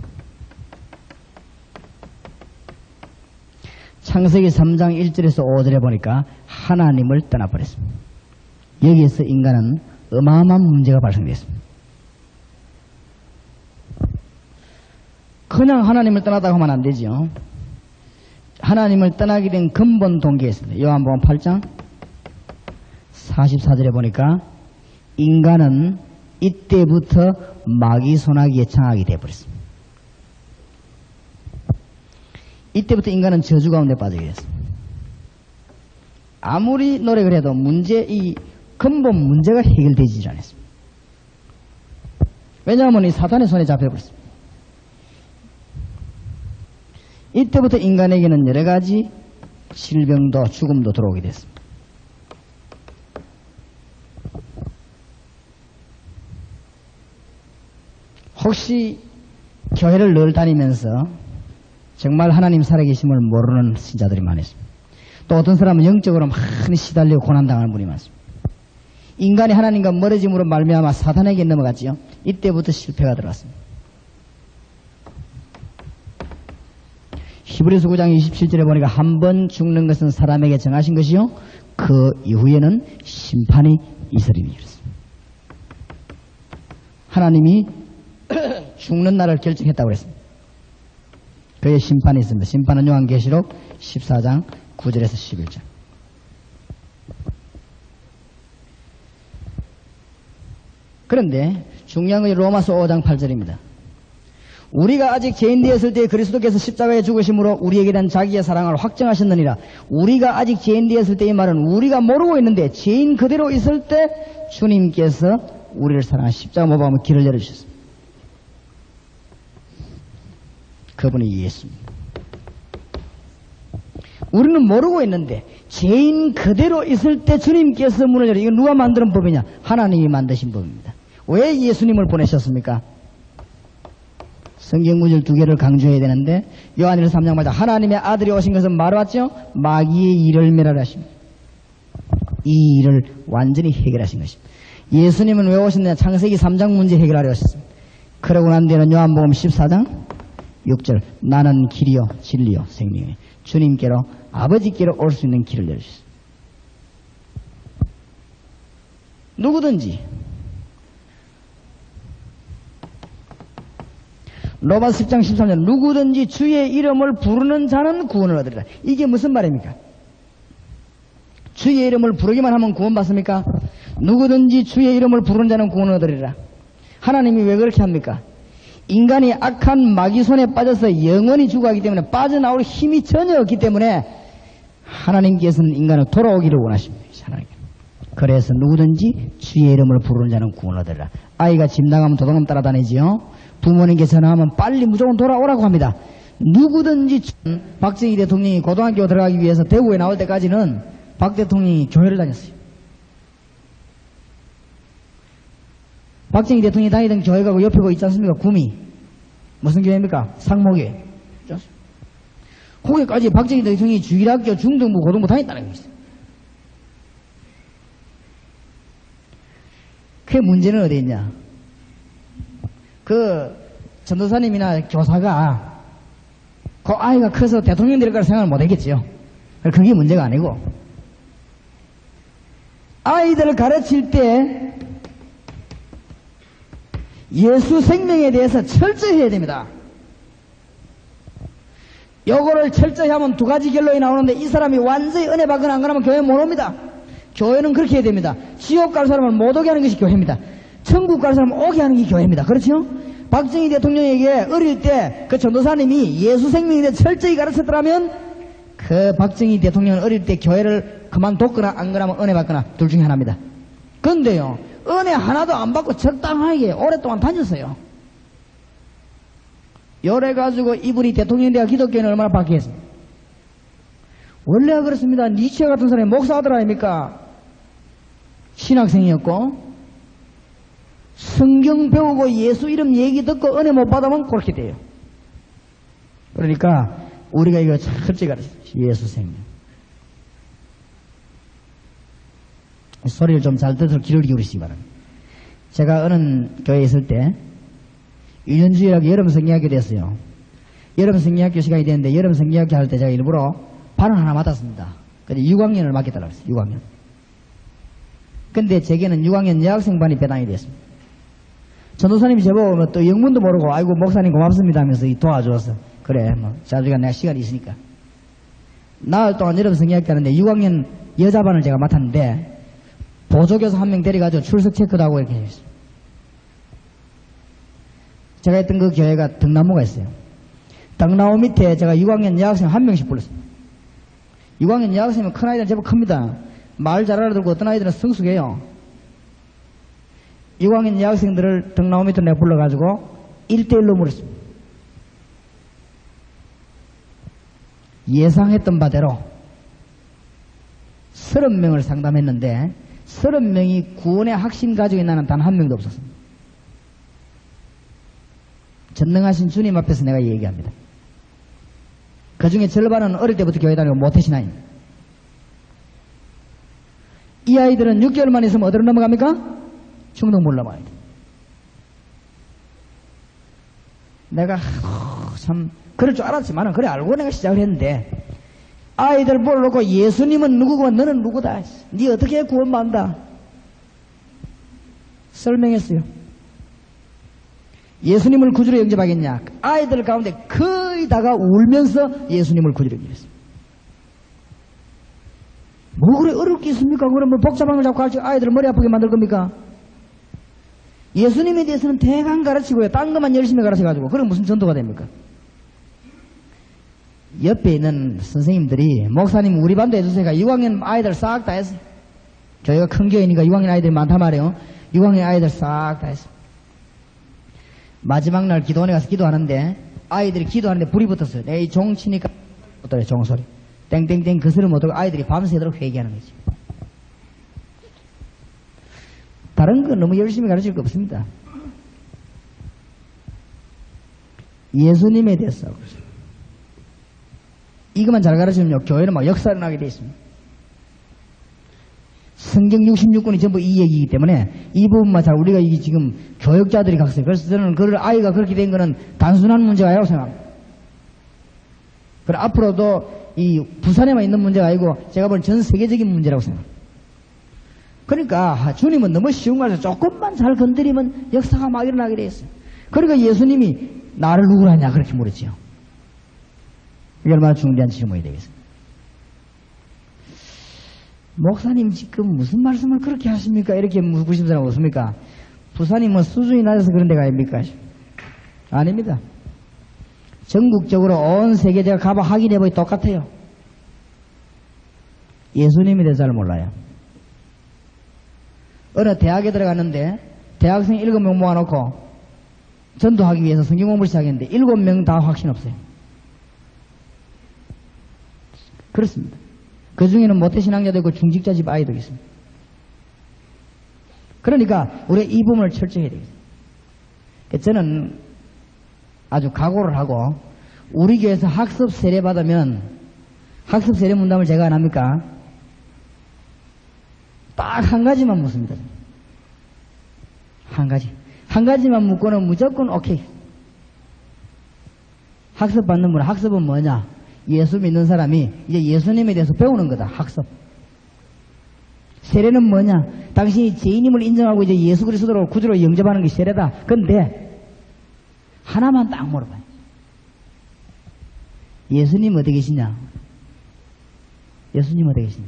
창세기 3장 1절에서 5절에 보니까 하나님을 떠나버렸습니다. 여기에서 인간은 어마어마한 문제가 발생됐습니다. 그냥 하나님을 떠났다고 하면 안 되죠. 하나님을 떠나게 된 근본 동기가 있습니다. 요한복음 8장 44절에 보니까 인간은 이때부터 마귀 소나기에 장악이 되어버렸습니다. 이때부터 인간은 저주 가운데 빠지게 됐습니다. 아무리 노력을 해도 이 근본 문제가 해결되지 않았습니다. 왜냐하면 이 사탄의 손에 잡혀버렸습니다. 이때부터 인간에게는 여러 가지 질병도 죽음도 들어오게 됐습니다. 혹시 교회를 늘 다니면서 정말 하나님 살아계심을 모르는 신자들이 많이 있습니다. 또 어떤 사람은 영적으로 많이 시달리고 고난당하는 분이 많습니다. 인간이 하나님과 멀어짐으로 말미암아 사탄에게 넘어갔지요. 이때부터 실패가 들어왔습니다. 히브리서 9장 27절에 보니까 한 번 죽는 것은 사람에게 정하신 것이요 그 이후에는 심판이 있으리니 그랬습니다. 하나님이 죽는 날을 결정했다고 그랬습니다. 그의 심판이 있습니다. 심판은 요한계시록 14장 9절에서 11절. 그런데 중요한 것이 로마서 5장 8절입니다. 우리가 아직 죄인 되었을 때 그리스도께서 십자가에 죽으심으로 우리에게 대한 자기의 사랑을 확정하셨느니라. 우리가 아직 죄인 되었을 때 이 말은 우리가 모르고 있는데 죄인 그대로 있을 때 주님께서 우리를 사랑하시 십자가 못 박으면 길을 열어주셨습니다. 그분이 예수입니다. 우리는 모르고 있는데 죄인 그대로 있을 때 주님께서 문을 열어. 이건 누가 만드는 법이냐? 하나님이 만드신 법입니다. 왜 예수님을 보내셨습니까? 성경 구절 두 개를 강조해야 되는데 요한일서 3장 맞아. 하나님의 아들이 오신 것은 말로 왔죠? 마귀의 일을 멸하려 하십니다. 이 일을 완전히 해결하신 것입니다. 예수님은 왜 오셨느냐? 창세기 3장 문제 해결하려 오셨습니다. 그러고 난 뒤에는 요한복음 14장 6절 나는 길이요 진리요 생명이요 주님께로 아버지께로 올 수 있는 길을 열어주셨습니다. 누구든지 로마서 10장 13절 누구든지 주의 이름을 부르는 자는 구원을 얻으리라. 이게 무슨 말입니까? 주의 이름을 부르기만 하면 구원 받습니까? 누구든지 주의 이름을 부르는 자는 구원을 얻으리라. 하나님이 왜 그렇게 합니까? 인간이 악한 마귀 손에 빠져서 영원히 죽어가기 때문에 빠져나올 힘이 전혀 없기 때문에 하나님께서는 인간을 돌아오기를 원하십니다. 하나님. 그래서 누구든지 주의 이름을 부르는 자는 구원을 얻으리라. 아이가 집 나가면 도둑놈 따라다니지요. 부모님께 전화하면 빨리 무조건 돌아오라고 합니다. 누구든지 박정희 대통령이 고등학교 들어가기 위해서 대구에 나올 때까지는 박 대통령이 교회를 다녔어요. 박정희 대통령이 다니던 교회가 그 옆에 거 있지 않습니까? 구미. 무슨 교회입니까? 상모교회. 거기까지 박정희 대통령이 주일학교, 중등부, 고등부 다녔다는 겁니다. 그 문제는 어디 있냐? 그 전도사님이나 교사가 그 아이가 커서 대통령 될 거라 생각을 못 했겠지요. 그게 문제가 아니고 아이들을 가르칠 때 예수 생명에 대해서 철저히 해야 됩니다. 요거를 철저히 하면 두 가지 결론이 나오는데 이 사람이 완전히 은혜 받거나 안 그러면 교회 못 옵니다. 교회는 그렇게 해야 됩니다. 지옥 갈 사람을 못 오게 하는 것이 교회입니다. 천국 갈 사람을 오게 하는 게 교회입니다. 그렇죠? 박정희 대통령에게 어릴 때 그 전도사님이 예수 생명에 대해 철저히 가르쳤더라면 그 박정희 대통령은 어릴 때 교회를 그만뒀거나 안 그러면 은혜 받거나 둘 중에 하나입니다. 그런데요, 은혜 하나도 안 받고 적당하게 오랫동안 다녔어요. 요래가지고 이분이 대통령이 돼야 기독교인은 얼마나 바뀌겠습니까? 원래가 그렇습니다. 니체 같은 사람이 목사들 아닙니까? 신학생이었고 성경 배우고 예수 이름 얘기 듣고 은혜 못 받으면 그렇게 돼요. 그러니까 우리가 이거 철저히 가르치죠. 예수 생명. 소리를 좀 잘 듣어서 귀를 기울이시기 바랍니다. 제가 어느 교회에 있을 때 유년주일하고 여름 성경학교 됐어요. 여름 성경학교 시간이 됐는데 여름 성경학교 할 때 제가 일부러 반을 하나 맡았습니다. 근데 6학년을 맡겠다고 했어요. 6학년. 근데 제게는 6학년 여학생반이 배당이 됐습니다. 전도사님이 저보고 또 영문도 모르고 아이고 목사님 고맙습니다 하면서 도와주었어. 그래 뭐 자주가 내가 시간이 있으니까. 나흘 동안 여름 성경학교 하는데 6학년 여자반을 제가 맡았는데 보조교사 한 명 데려가지고 출석 체크도 하고 이렇게 했어요. 제가 했던 그 교회가 등나무가 있어요. 등나무 밑에 제가 6학년 여학생 한 명씩 불렀어요. 6학년 여학생은 큰 아이들은 제법 큽니다. 말 잘 알아듣고 어떤 아이들은 성숙해요. 6학년 여학생들을 등나무 밑으로 내가 불러가지고 1대1로 물었습니다. 예상했던 바대로 30명을 상담했는데 30명이 구원의 확신 가지고 있는 단 한 명도 없었습니다. 전능하신 주님 앞에서 내가 얘기합니다. 그 중에 절반은 어릴 때부터 교회 다니고 모태신앙입니다. 이 아이들은 6개월만 있으면 어디로 넘어갑니까? 중등부를 넘어가야 돼. 내가 참 그럴 줄 알았지만 그래 알고 내가 시작을 했는데 아이들 불러놓고 예수님은 누구고 너는 누구다. 네 어떻게 구원받는다. 설명했어요. 예수님을 구주로 영접하겠냐. 아이들 가운데 거의 다가 울면서 예수님을 구주로 영접했어요. 뭐 그래 어려울 게 있습니까? 그러면 복잡한 걸 자꾸 가르치고 아이들을 머리 아프게 만들 겁니까? 예수님에 대해서는 대강 가르치고요. 딴 것만 열심히 가르쳐가지고 그럼 무슨 전도가 됩니까? 옆에 있는 선생님들이 목사님 우리 반도 해주세요. 6학년 아이들 싹 다 했어요. 저희가 큰 교회니까 6학년 아이들이 많단 말이에요. 6학년 아이들 싹 다 했어요. 마지막 날 기도원에 가서 기도하는데 아이들이 기도하는데 불이 붙었어요. 내 종 치니까 붙어요. 종소리. 땡땡땡 그 소리 못하고 아이들이 밤새도록 회개하는 거지. 다른 건 너무 열심히 가르칠 거 없습니다. 예수님에 대해서 이것만 잘 가르치면요 교회는 막 역사를 나게 되어 있습니다. 성경 66권이 전부 이 얘기이기 때문에 이 부분만 잘 우리가 이게 지금 교육자들이 각서해요. 그래서 저는 그 아이가 그렇게 된 거는 단순한 문제가 아니라고 생각합니다. 그리고 앞으로도 이 부산에만 있는 문제가 아니고 제가 보는 전 세계적인 문제라고 생각합니다. 그러니까 주님은 너무 쉬운 거라서 조금만 잘 건드리면 역사가 막 일어나게 돼 있어요. 그러니까 예수님이 나를 누구로 하냐 그렇게 물었지요. 이게 얼마나 중대한 질문이 되겠습니까? 목사님 지금 무슨 말씀을 그렇게 하십니까? 이렇게 묻으신 사람 없습니까? 부산이 뭐 수준이 낮아서 그런 데가 아닙니까? 아닙니다. 전국적으로 온 세계 제가 가봐 확인해보니 똑같아요. 예수님에 대해서 잘 몰라요. 어느 대학에 들어갔는데 대학생 7명 모아놓고 전도하기 위해서 성경 공부를 시작했는데 7명 다 확신 없어요. 그렇습니다. 그 중에는 모태신앙자도 있고 중직자 집 아이도 있습니다. 그러니까 우리가 이 부분을 철저히 해야 되겠습니다. 저는 아주 각오를 하고 우리 교회에서 학습 세례 받으면 학습 세례 문담을 제가 안 합니까? 딱 한 가지만 묻습니다. 한 가지. 한 가지만 묻고는 무조건 오케이. 학습 받는 분은 학습은 뭐냐? 예수 믿는 사람이 이제 예수님에 대해서 배우는 거다. 학습. 세례는 뭐냐? 당신이 죄인임을 인정하고 이제 예수 그리스도로 구주로 영접하는 게 세례다. 근데 하나만 딱 물어봐요. 예수님 어디 계시냐? 예수님 어디 계시냐?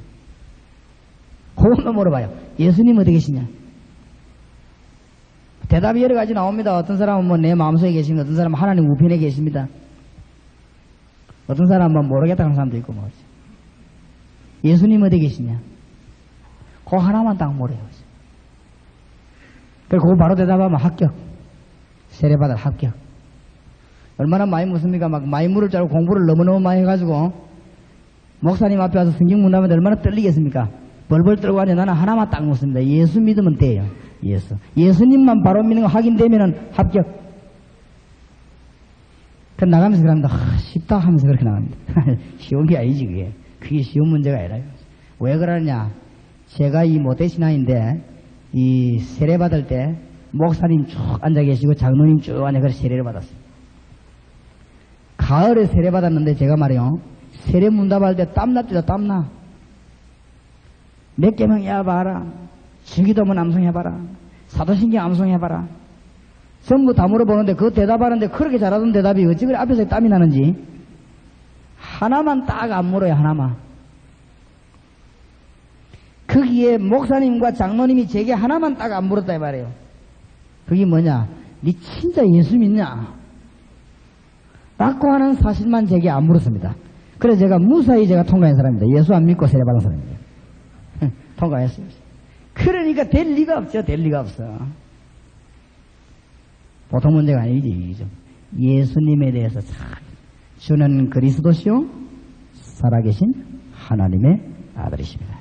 그것만 물어봐요. 예수님 어디 계시냐? 대답이 여러 가지 나옵니다. 어떤 사람은 뭐 내 마음속에 계십니다. 어떤 사람은 하나님 우편에 계십니다. 어떤 사람은 모르겠다 하는 사람도 있고 뭐. 예수님 어디 계시냐? 그 하나만 딱 모래요. 그리고 그거 바로 대답하면 합격. 세례받아 합격. 얼마나 많이 묻습니까? 막 많이 물을 줄 알고 공부를 너무너무 많이 해가지고 목사님 앞에 와서 성경 문답하면 얼마나 떨리겠습니까? 벌벌 떨고 하니 나는 하나만 딱 묻습니다. 예수 믿으면 돼요. 예수. 예수님만 바로 믿는 거 확인되면 합격. 그 나가면서 그럽니다. 쉽다 하면서 그렇게 나갑니다. 쉬운 게 아니지 그게. 그게 쉬운 문제가 아니라요. 왜 그러냐? 제가 이 모태신앙인데 이 세례 받을 때 목사님 쭉 앉아 계시고 장로님 쭉 앉아 그래서 세례를 받았어요. 가을에 세례 받았는데 제가 말이요. 세례 문답할 때 땀났죠. 땀나. 몇 개명 해봐라. 주기도문 암송해봐라. 사도신경 암송해봐라. 전부 다 물어보는데 그 대답하는데 그렇게 잘하던 대답이 어찌 그래 앞에서 땀이 나는지 하나만 딱 안 물어요. 하나만. 거기에 목사님과 장로님이 제게 하나만 딱 안 물었다 이 말이에요. 그게 뭐냐? 니 진짜 예수 믿냐? 라고 하는 사실만 제게 안 물었습니다. 그래서 제가 무사히 제가 통과한 사람입니다. 예수 안 믿고 세례받은 사람입니다. 통과했습니다. 그러니까 될 리가 없죠. 될 리가 없어. 보통 문제가 아니지. 예수님에 대해서 잘 주는 그리스도시요 살아계신 하나님의 아들이십니다.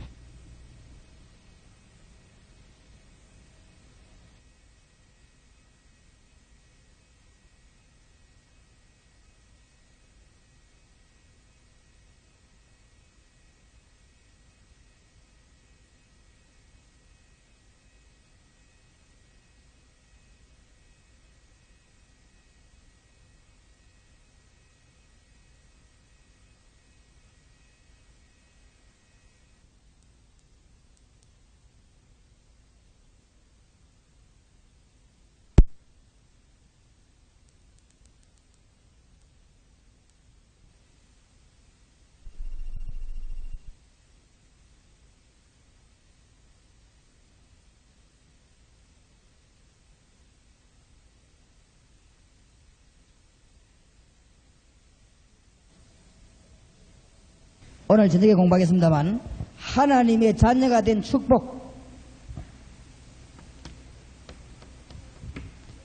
오늘 저녁에 공부하겠습니다만 하나님의 자녀가 된 축복,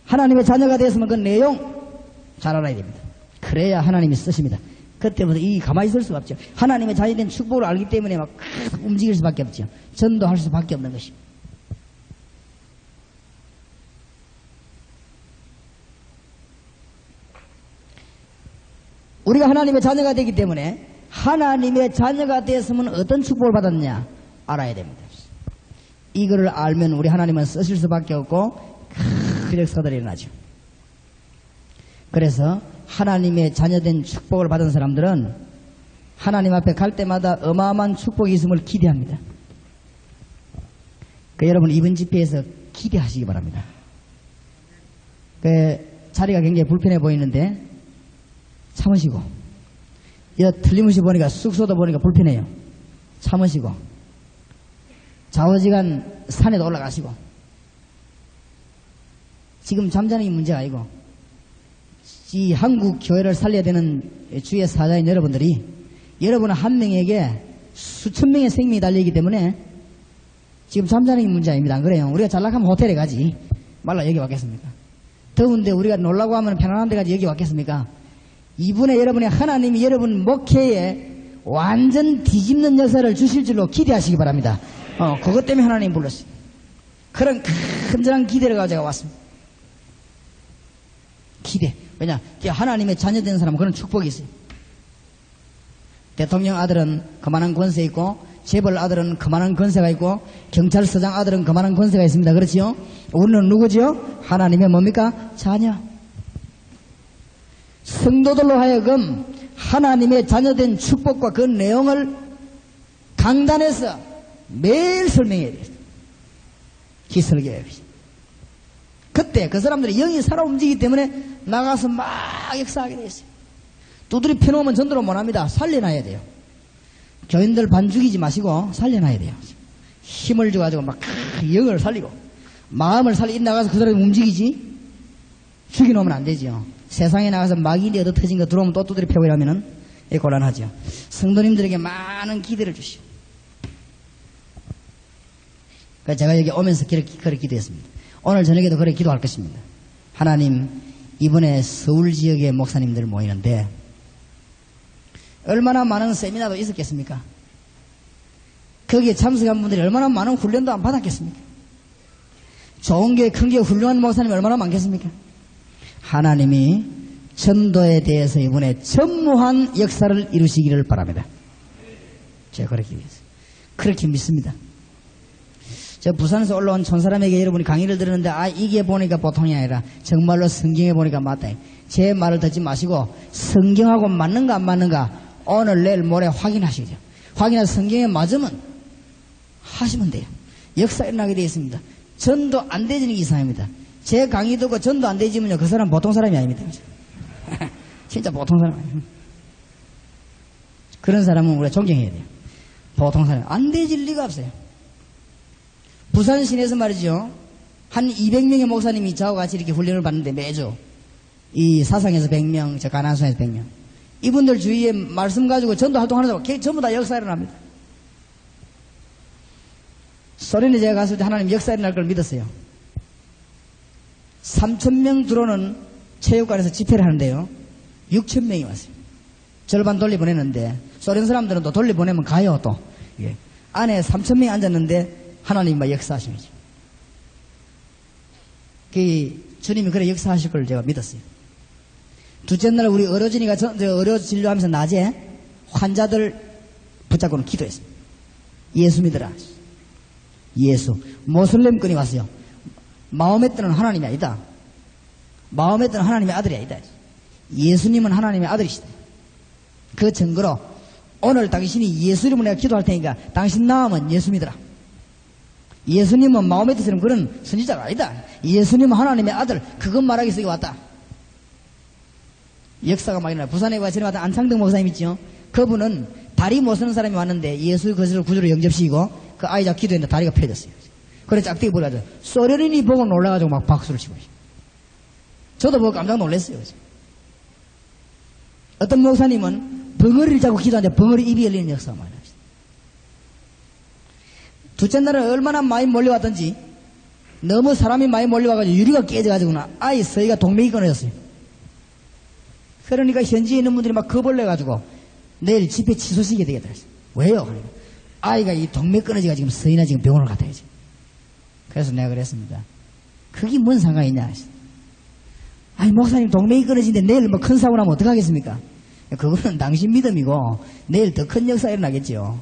하나님의 자녀가 되었으면 그 내용 잘 알아야 됩니다. 그래야 하나님이 쓰십니다. 그때부터 이 가만히 있을 수가 없죠. 하나님의 자녀 된 축복을 알기 때문에 막 움직일 수밖에 없죠. 전도할 수밖에 없는 것입니다. 우리가 하나님의 자녀가 되기 때문에 하나님의 자녀가 되었으면 어떤 축복을 받았느냐 알아야 됩니다. 이거를 알면 우리 하나님은 쓰실 수밖에 없고 큰 역사들이 일어나죠. 그래서 하나님의 자녀된 축복을 받은 사람들은 하나님 앞에 갈 때마다 어마어마한 축복이 있음을 기대합니다. 여러분 이번 집회에서 기대하시기 바랍니다. 자리가 굉장히 불편해 보이는데 참으시고 틀림없이 보니까 숙소도 보니까 불편해요. 참으시고 좌우지간 산에도 올라가시고 지금 잠자는 게 문제가 아니고 이 한국 교회를 살려야 되는 주의 사자인 여러분들이 여러분 한 명에게 수천 명의 생명이 달려있기 때문에 지금 잠자는 게 문제 아닙니다. 안 그래요? 우리가 잘나가면 호텔에 가지 말라 여기 왔겠습니까? 더운데 우리가 놀라고 하면 편안한 데 가지 여기 왔겠습니까? 이분의 여러분의 하나님이 여러분 목회에 완전 뒤집는 역사를 주실 줄로 기대하시기 바랍니다. 그것 때문에 하나님 불렀어요. 그런 큰절한 기대를 가지고 제가 왔습니다. 기대. 왜냐? 하나님의 자녀된 사람은 그런 축복이 있어요. 대통령 아들은 그만한 권세 있고 재벌 아들은 그만한 권세가 있고 경찰서장 아들은 그만한 권세가 있습니다. 그렇지요? 우리는 누구지요? 하나님의 뭡니까? 자녀. 성도들로 하여금 하나님의 자녀된 축복과 그 내용을 강단에서 매일 설명해야 돼요. 기설교회. 그때 그 사람들이 영이 살아 움직이기 때문에 나가서 막 역사하게 되어 있어요. 두드리 펴놓으면 전도를 못합니다. 살려놔야 돼요. 교인들 반 죽이지 마시고 살려놔야 돼요. 힘을 줘가지고 막 영을 살리고 마음을 살리고 나가서 그 사람이 움직이지 죽여놓으면 안 되죠. 세상에 나가서 마귀인이 얻어터진 거 들어오면 또 두드리 펴고 이러면은 곤란하죠. 성도님들에게 많은 기대를 주시오. 그래서 제가 여기 오면서 그렇게 기도했습니다. 오늘 저녁에도 그렇게 기도할 것입니다. 하나님, 이번에 서울 지역의 목사님들 모이는데 얼마나 많은 세미나도 있었겠습니까? 거기에 참석한 분들이 얼마나 많은 훈련도 안 받았겠습니까? 좋은 교회, 큰 교회 훌륭한 목사님이 얼마나 많겠습니까? 하나님이 전도에 대해서 이번에 전무한 역사를 이루시기를 바랍니다. 제가 그렇게 믿습니다. 그렇게 믿습니다. 저 부산에서 올라온 촌사람에게 여러분이 강의를 들었는데 이게 보니까 보통이 아니라 정말로 성경에 보니까 맞다. 제 말을 듣지 마시고 성경하고 맞는가 안 맞는가 오늘 내일 모레 확인하시죠. 확인해서 성경에 맞으면 하시면 돼요. 역사 일어나게 되어 있습니다. 전도 안 되지는 이상입니다. 제 강의 듣고 전도 안 되지면요 그 사람 보통 사람이 아닙니다. 진짜 보통 사람 아니에요. 그런 사람은 우리가 존경해야 돼요. 보통 사람 안 되질 리가 없어요. 부산 시내에서 말이죠. 한 200명의 목사님이 저하고 같이 이렇게 훈련을 받는데 매주 이 사상에서 100명, 저 가난수에서 100명. 이분들 주위에 말씀 가지고 전도 활동하는 사람 전부 다 역사 일어납니다. 소련에 제가 갔을 때 하나님 역사 일어날 걸 믿었어요. 3,000명 들어오는 체육관에서 집회를 하는데요. 6,000명이 왔어요. 절반 돌려보내는데 소련 사람들은 또 돌려보내면 가요 또. 예. 안에 3,000명이 앉았는데 하나님이 막 역사하신 거죠. 주님이 그래 역사하실 걸 제가 믿었어요. 둘째 날 우리 의료진이가 의료 진료하면서 낮에 환자들 붙잡고는 기도했습니다. 예수 믿어라. 예수. 모슬렘권이 왔어요. 마호메트는 하나님이 아니다. 마호메트는 하나님의 아들이 아니다. 예수님은 하나님의 아들이시다. 그 증거로 오늘 당신이 예수 이름으로 내가 기도할 테니까 당신 나오면 예수 믿어라. 예수님은 마호메트처럼 그런 선지자가 아니다. 예수님은 하나님의 아들. 그것 말하기 위해서 왔다. 역사가 많이 나요. 부산에 와 전에 왔던 안창덕 목사님 있죠. 그분은 다리 못 쓰는 사람이 왔는데 예수 거스를 구주로 영접시키고 그 아이자 기도했는데 다리가 펴졌어요. 그래 짝대기 보여가지고 소련인이 보고 놀라가지고 막 박수를 치고 있어요. 저도 보고 깜짝 놀랐어요. 어떤 목사님은 벙어리를 잡고 기도하는데 벙어리 입이 열리는 역사가 많이 나요. 둘째 날은 얼마나 많이 몰려왔던지 너무 사람이 많이 몰려와가지고 유리가 깨져가지고는 아이 서희가 동맥이 끊어졌어요. 그러니까 현지에 있는 분들이 막 겁을 내가지고 내일 집회 취소시키게 되겠다 했어요. 왜요? 그러니까 아이가 이 동맥 끊어지가 지금 서희나 지금 병원을 갔다 야지. 그래서 내가 그랬습니다. 그게 뭔 상관이냐 했어요. 아니 목사님 동맥이 끊어지는데 내일 뭐 큰 사고 나면 어떡하겠습니까? 그거는 당신 믿음이고 내일 더 큰 역사 일어나겠죠.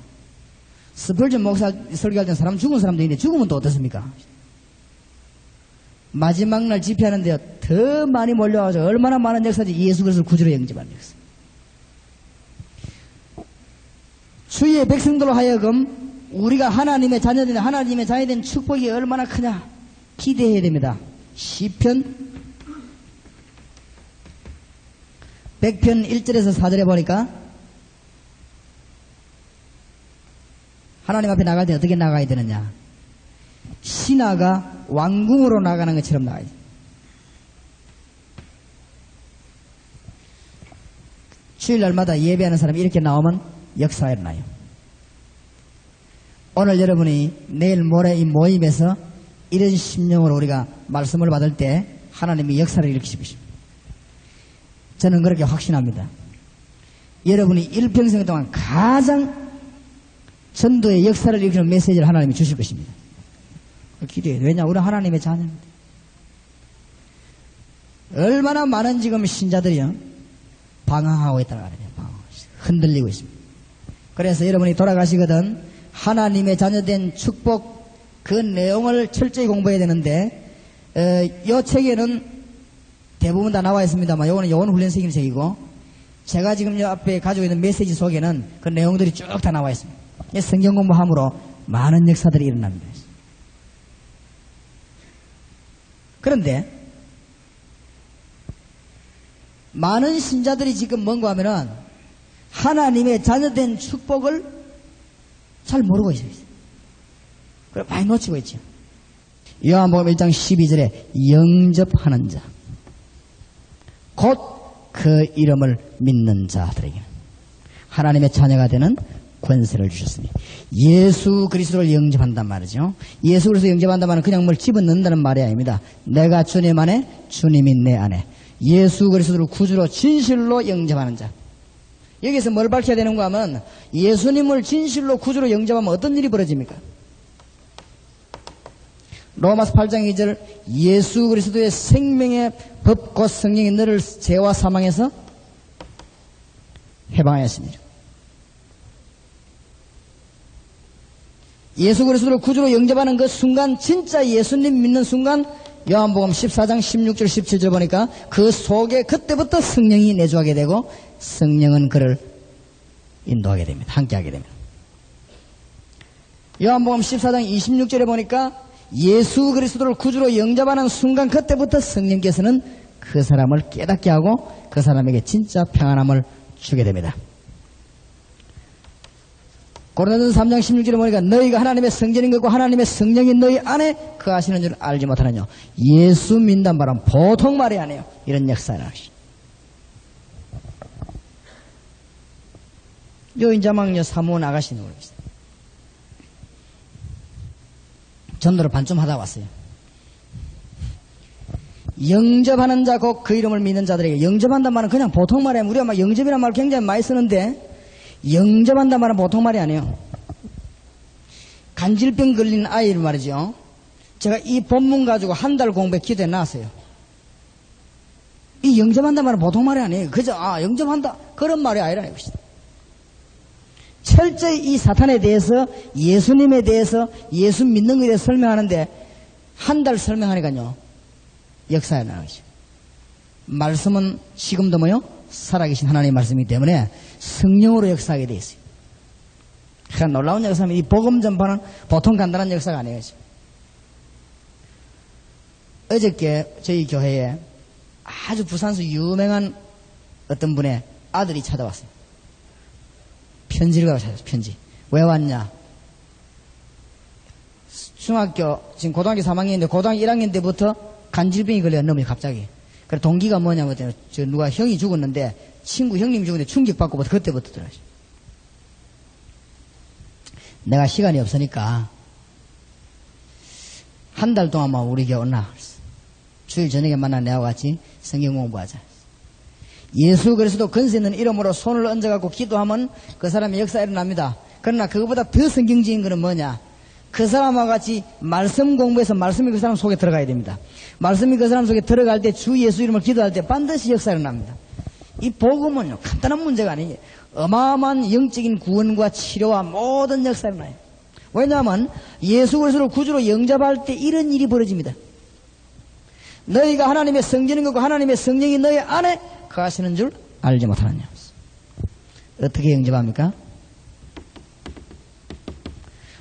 스펄전 목사 설교할 때 사람 죽은 사람도 있는데 죽으면 또 어떻습니까? 마지막 날 집회하는데요 더 많이 몰려와서 얼마나 많은 역사지. 예수 그리스도를 구주로 영접하는 역사. 주의 백성들로 하여금 우리가 하나님의 자녀된 축복이 얼마나 크냐 기대해야 됩니다. 시편 100편 1절에서 4절에 보니까 하나님 앞에 나갈 때 어떻게 나가야 되느냐. 신하가 왕궁으로 나가는 것처럼 나가야 돼. 주일날마다 예배하는 사람이 이렇게 나오면 역사가 일어나요. 오늘 여러분이 내일 모레 이 모임에서 이런 심령으로 우리가 말씀을 받을 때 하나님이 역사를 일으키시고 있습니다. 저는 그렇게 확신합니다. 여러분이 일평생 동안 가장 전도의 역사를 일으키는 메시지를 하나님이 주실 것입니다. 기도해요. 왜냐? 우리 하나님의 자녀입니다. 얼마나 많은 지금 신자들이요 방황하고 있다는 거예요. 흔들리고 있습니다. 그래서 여러분이 돌아가시거든 하나님의 자녀된 축복 그 내용을 철저히 공부해야 되는데 이 책에는 대부분 다 나와 있습니다만 요거는 요원 훈련생인 책이고 제가 지금 요 앞에 가지고 있는 메시지 속에는 그 내용들이 쭉 다 나와 있습니다. 성경 공부함으로 많은 역사들이 일어납니다. 그런데 많은 신자들이 지금 뭔가 하면은 하나님의 자녀된 축복을 잘 모르고 있어요. 그래 많이 놓치고 있죠. 요한복음 1장 12절에 영접하는 자 곧 그 이름을 믿는 자들에게는 하나님의 자녀가 되는 권세를 주셨으니 예수 그리스도를 영접한단 말이죠. 예수 그리스도 영접한단 말은 그냥 뭘 집어넣는다는 말이 아닙니다. 내가 주님 안에, 주님이 내 안에. 예수 그리스도를 구주로 진실로 영접하는 자. 여기서 뭘 밝혀야 되는가 하면 예수님을 진실로 구주로 영접하면 어떤 일이 벌어집니까? 로마서 8장 2절 예수 그리스도의 생명의 법 곧 성령이 너를 죄와 사망에서 해방하였습니다. 예수 그리스도를 구주로 영접하는 그 순간 진짜 예수님 믿는 순간 요한복음 14장 16절 17절 보니까 그 속에 그때부터 성령이 내주하게 되고 성령은 그를 인도하게 됩니다. 함께하게 됩니다. 요한복음 14장 26절에 보니까 예수 그리스도를 구주로 영접하는 순간 그때부터 성령께서는 그 사람을 깨닫게 하고 그 사람에게 진짜 평안함을 주게 됩니다. 고린도전서 3장 16절에 보니까 너희가 하나님의 성전인 것과 하나님의 성령이 너희 안에 거하시는 줄 알지 못하느냐. 예수 믿는 말은 보통 말이 아니에요. 이런 역사를 하시. 여인자망녀 사모원 아가씨 누구입니다. 전도를 반쯤 하다 왔어요. 영접하는 자 곧 그 이름을 믿는 자들에게 영접한단 말은 그냥 보통 말이에요. 우리가 막 영접이라는 말을 굉장히 많이 쓰는데 영접한단 말은 보통 말이 아니에요. 간질병 걸린 아이를 말이죠. 제가 이 본문 가지고 한 달 공부해 기도해 놨어요. 이 영접한단 말은 보통 말이 아니에요. 그저 영접한다 그런 말이 아니라는 것이다. 철저히 이 사탄에 대해서 예수님에 대해서 예수 믿는 것에 대해서 설명하는데 한 달 설명하니까요 역사에 나가죠. 말씀은 지금도 뭐요? 살아계신 하나님의 말씀이기 때문에 성령으로 역사하게 되어 있어요. 그러니까 놀라운 역사입니다. 이 복음 전파는 보통 간단한 역사가 아니에요. 어저께 저희 교회에 아주 부산에서 유명한 어떤 분의 아들이 찾아왔어요. 편지를 가지고 찾아왔어요. 편지. 왜 왔냐? 중학교 지금 고등학교 3학년인데 고등학교 1학년 때부터 간질병이 걸려 넘어요 갑자기. 그래 동기가 뭐냐면 저 누가 형이 죽었는데 친구 형님이 죽었는데 충격받고 그때부터 들어가죠. 내가 시간이 없으니까 한 달 동안만 우리 교회 온나. 주일 저녁에 만나 내와 같이 성경 공부하자. 예수 그리스도 근세 있는 이름으로 손을 얹어갖고 기도하면 그 사람의 역사가 일어납니다. 그러나 그것보다 더 성경적인 것은 뭐냐? 그 사람과 같이 말씀 공부해서 말씀이 그 사람 속에 들어가야 됩니다. 말씀이 그 사람 속에 들어갈 때 주 예수 이름을 기도할 때 반드시 역사가 일어납니다. 이 복음은요 간단한 문제가 아니에요. 어마어마한 영적인 구원과 치료와 모든 역사가 일어나요. 왜냐하면 예수 그리스도를 구주로 영접할 때 이런 일이 벌어집니다. 너희가 하나님의 성전인 것과 하나님의 성령이 너희 안에 거하시는 줄 알지 못하느냐. 어떻게 영접합니까?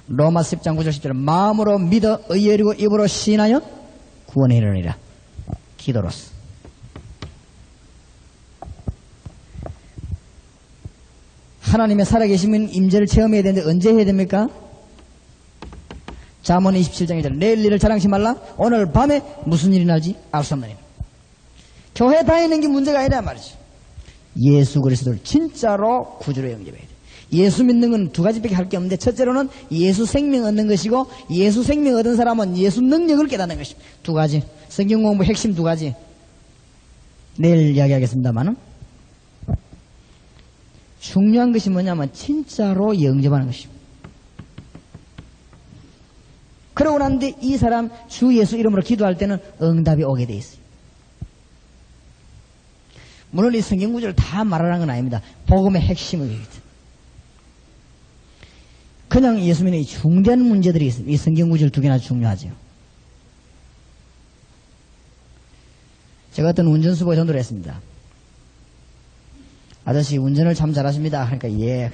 로마 10장 9절 10절 마음으로 믿어 의여리고 입으로 시인하여 구원에 이르느니라. 기도로서. 하나님의 살아계시면 임재를 체험해야 되는데 언제 해야 됩니까? 잠언 27장 2절 내일 일을 자랑치 말라. 오늘 밤에 무슨 일이 날지 알 수 없느니라. 교회 다니는 게 문제가 아니란 말이죠. 예수 그리스도를 진짜로 구주로 영접해야 돼. 예수 믿는 건 두 가지밖에 할 게 없는데 첫째로는 예수 생명 얻는 것이고 예수 생명 얻은 사람은 예수 능력을 깨닫는 것입니다. 두 가지. 성경 공부 핵심 두 가지. 내일 이야기하겠습니다만은 중요한 것이 뭐냐면 진짜로 영접하는 것입니다. 그러고 난데 이 사람 주 예수 이름으로 기도할 때는 응답이 오게 돼 있어요. 물론 이 성경 구절을 다 말하는 건 아닙니다. 복음의 핵심을 얘기합니다. 그냥 예수 믿는 이 중대한 문제들이 있습니다. 이 성경 구절 두 개나 중요하죠. 제가 어떤 운전수보에 전도를 했습니다. 아저씨 운전을 참 잘하십니다. 그러니까 예.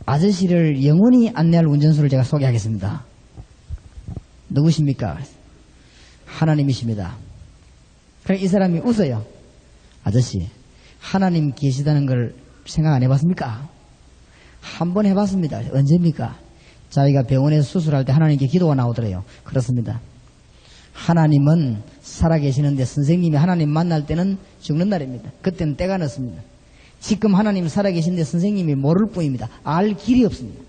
아저씨를 영원히 안내할 운전수를 제가 소개하겠습니다. 누구십니까? 하나님이십니다. 그러니까 이 사람이 웃어요. 아저씨 하나님 계시다는 걸 생각 안 해봤습니까? 한 번 해봤습니다. 언제입니까? 자기가 병원에서 수술할 때 하나님께 기도가 나오더래요. 그렇습니다. 하나님은 살아계시는데 선생님이 하나님 만날 때는 죽는 날입니다. 그때는 때가 늦습니다. 지금 하나님 살아계신데 선생님이 모를 뿐입니다. 알 길이 없습니다.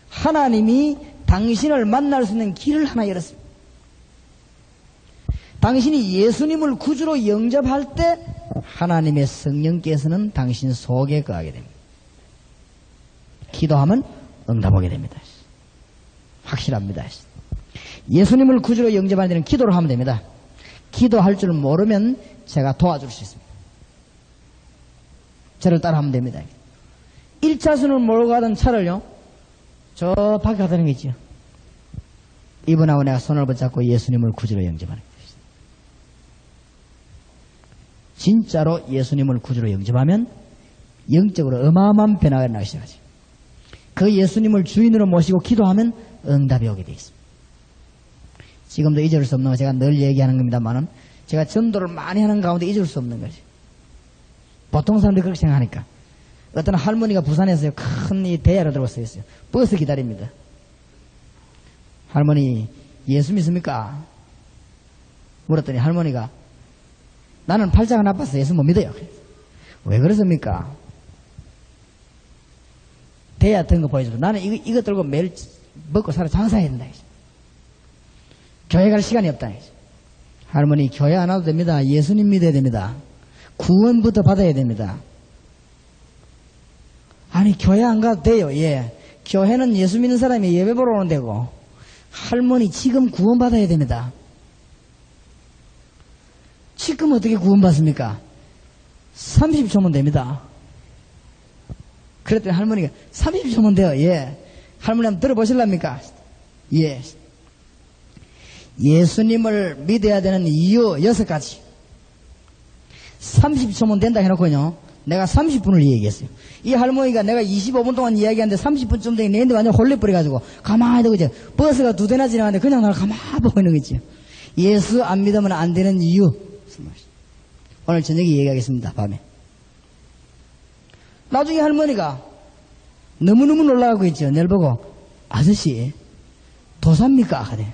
하나님이 당신을 만날 수 있는 길을 하나 열었습니다. 당신이 예수님을 구주로 영접할 때 하나님의 성령께서는 당신 속에 거하게 됩니다. 기도하면 응답하게 됩니다. 확실합니다. 예수님을 구주로 영접하는 데는 기도를 하면 됩니다. 기도할 줄 모르면 제가 도와줄 수 있습니다. 저를 따라하면 됩니다. 1차선을 몰고 가던 차를요, 저 밖에 가다는 게 있죠. 이분하고 내가 손을 붙잡고 예수님을 구주로 영접하는 것입니다. 진짜로 예수님을 구주로 영접하면 영적으로 어마어마한 변화가 나기 시작하죠. 그 예수님을 주인으로 모시고 기도하면 응답이 오게 되어 있습니다. 지금도 잊을 수 없는 거 제가 늘 얘기하는 겁니다만은 제가 전도를 많이 하는 가운데 잊을 수 없는 거지. 보통 사람들이 그렇게 생각하니까. 어떤 할머니가 부산에서 큰 이 대야로 들어서 있어요. 버스 기다립니다. 할머니, 예수 믿습니까? 물었더니 할머니가 나는 팔자가 나빠서 예수 못 믿어요. 왜 그러십니까? 대야 같은 거 보여줘도 나는 이거 들고 매일 먹고 살아 장사해야 된다. 교회 갈 시간이 없다. 할머니, 교회 안 와도 됩니다. 예수님 믿어야 됩니다. 구원부터 받아야 됩니다. 아니, 교회 안 가도 돼요. 예. 교회는 예수 믿는 사람이 예배 보러 오는 데고, 할머니 지금 구원받아야 됩니다. 지금 어떻게 구원받습니까? 30초면 됩니다. 그랬더니 할머니가 30초면 돼요. 예. 할머니 한번 들어보실랍니까? 예. 예수님을 믿어야 되는 이유 6가지. 30초면 된다 해놓고요, 내가 30분을 얘기했어요. 이 할머니가 내가 25분 동안 이야기하는데 30분쯤 되니 내한테 완전 홀려버려가지고 가만히 두고 이제 버스가 2대나 지나가는데 그냥 나를 가만히 보고 있는 거지. 예수 안 믿으면 안 되는 이유. 오늘 저녁에 얘기하겠습니다. 밤에. 나중에 할머니가 너무너무 놀라고 있죠. 내를 보고 아저씨 도사입니까? 하네.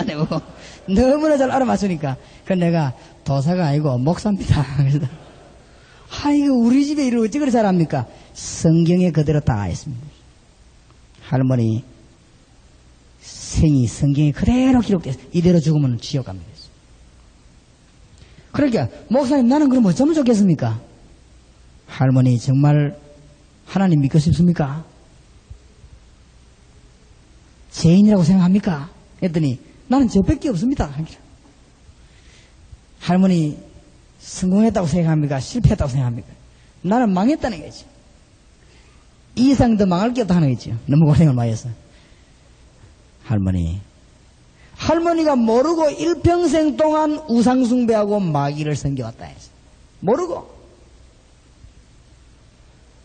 내가 보고 너무나 잘 알아맞추니까 그 내가 도사가 아니고 목사입니다. 그래서 이거 우리 집에 이걸 어찌 그리 잘합니까? 성경에 그대로 다 있습니다. 할머니 생이 성경에 그대로 기록돼서 이대로 죽으면 지옥 갑니다. 그러니까 목사님 나는 그럼 어쩌면 좋겠습니까? 할머니 정말 하나님 믿고 싶습니까? 죄인이라고 생각합니까? 했더니 나는 죄밖에 없습니다. 할머니 성공했다고 생각합니까? 실패했다고 생각합니까? 나는 망했다는 거지. 이 이상 더 망할 게 없다 하는 거지. 너무 고생을 많이 했어. 할머니가 모르고 일평생 동안 우상숭배하고 마귀를 섬겨왔다 했어. 모르고.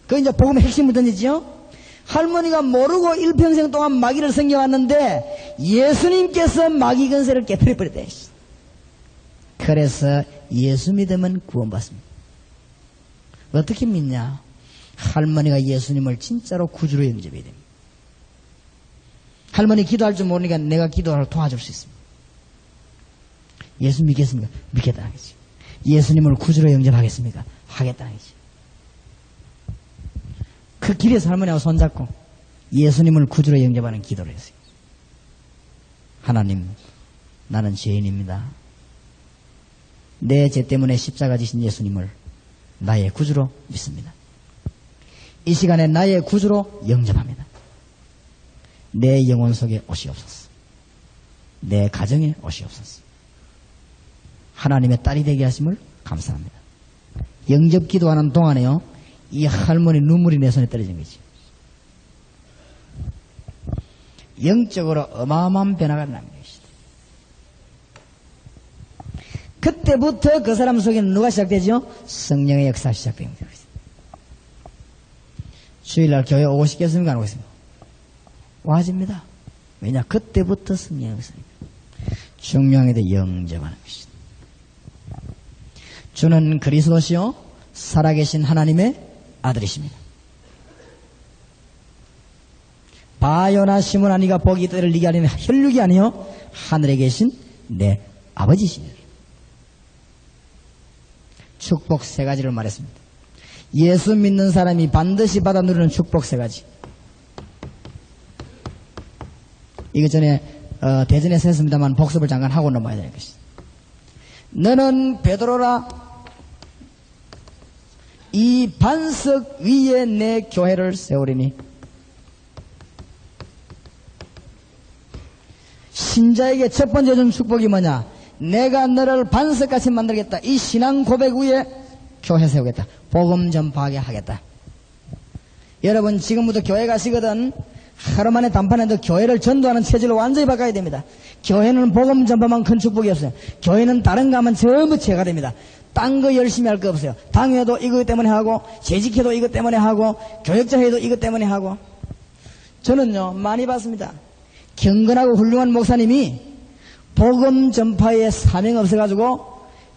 그 이제 복음의 핵심을 던지지요. 할머니가 모르고 일평생 동안 마귀를 섬겨왔는데 예수님께서 마귀 근세를 깨뜨려버렸다 했어. 그래서 예수 믿으면 구원받습니다. 어떻게 믿냐? 할머니가 예수님을 진짜로 구주로 영접해야 됩니다. 할머니 기도할 줄 모르니까 내가 기도를 도와줄 수 있습니다. 예수 믿겠습니까? 믿겠다는 거지. 예수님을 구주로 영접하겠습니까? 하겠다는 거지. 그 길에서 할머니하고 손잡고 예수님을 구주로 영접하는 기도를 했어요. 하나님, 나는 죄인입니다. 내 죄 때문에 십자가 지신 예수님을 나의 구주로 믿습니다. 이 시간에 나의 구주로 영접합니다. 내 영혼 속에 오시옵소서. 내 가정에 오시옵소서. 하나님의 딸이 되게 하심을 감사합니다. 영접 기도하는 동안에요, 이 할머니 눈물이 내 손에 떨어진 거지. 영적으로 어마어마한 변화가 납니다. 그때부터 그 사람 속에는 누가 시작되죠? 성령의 역사가 시작됩니다. 주일날 교회 오고 싶겠습니까? 안 오고 싶습니까? 와집니다. 왜냐? 그때부터 성령의 역사입니다. 중요한 게 영접하는 것이다. 주는 그리스도시요 살아계신 하나님의 아들이십니다. 바요나 시몬아 네가 복이 있다를 네가 아니면 혈육이 아니요 하늘에 계신 내 아버지시니. 축복 3가지를 말했습니다. 예수 믿는 사람이 반드시 받아 누리는 축복 세 가지. 이거 전에 대전에서 했습니다만 복습을 잠깐 하고 넘어야 될 것이다. 너는 베드로라, 이 반석 위에 내 교회를 세우리니. 신자에게 첫 번째 준 축복이 뭐냐? 내가 너를 반석같이 만들겠다. 이 신앙 고백 위에 교회 세우겠다. 복음 전파하게 하겠다. 여러분 지금부터 교회 가시거든 하루 만에 단판에도 교회를 전도하는 체질로 완전히 바꿔야 됩니다. 교회는 복음 전파만 큰 축복이 없어요. 교회는 다른 거 하면 전부 죄가 됩니다. 딴 거 열심히 할 거 없어요. 당회도 이것 때문에 하고, 재직회도 이것 때문에 하고, 교역자회도 이것 때문에 하고. 저는요 많이 봤습니다. 경건하고 훌륭한 목사님이 복음 전파에 사명 없어가지고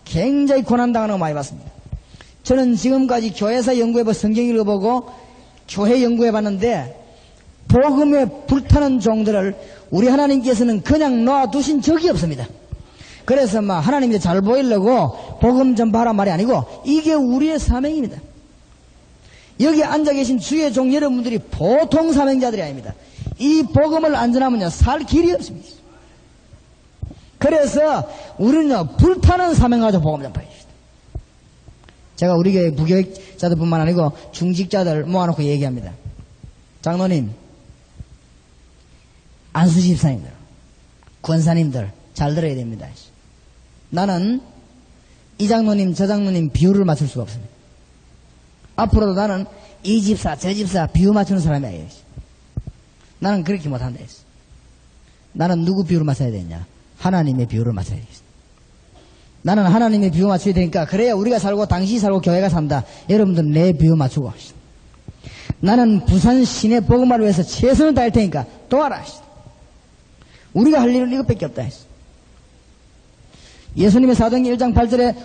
굉장히 고난당하는 거 많이 봤습니다. 저는 지금까지 교회에서 연구해보고 성경 읽어보고 교회 연구해봤는데 복음에 불타는 종들을 우리 하나님께서는 그냥 놔두신 적이 없습니다. 그래서 막 하나님이 잘 보이려고 복음 전파하란 말이 아니고 이게 우리의 사명입니다. 여기 앉아 계신 주의 종 여러분들이 보통 사명자들이 아닙니다. 이 복음을 안 전하면요 살 길이 없습니다. 그래서 우리는요 불타는 사명 가지고 복음 전파합니다. 제가 우리 교회 부교육자들뿐만 아니고 중직자들 모아놓고 얘기합니다. 장로님, 안수집사님들, 권사님들 잘 들어야 됩니다. 나는 이 장로님 저 장로님 비율을 맞출 수가 없습니다. 앞으로도 나는 이 집사 저 집사 비유 맞추는 사람이 아니에요. 나는 그렇게 못한다 했어. 나는 누구 비율을 맞춰야 되냐? 하나님의 비율을 맞춰야 되겠어. 나는 하나님의 비유 맞춰야 되니까 그래야 우리가 살고 당신이 살고 교회가 산다. 여러분들 내 비유 맞추고. 나는 부산 시내 복음화를 위해서 최선을 다할 테니까 도와라. 우리가 할 일은 이것밖에 없다 했어. 예수님의 사도행전 1장 8절에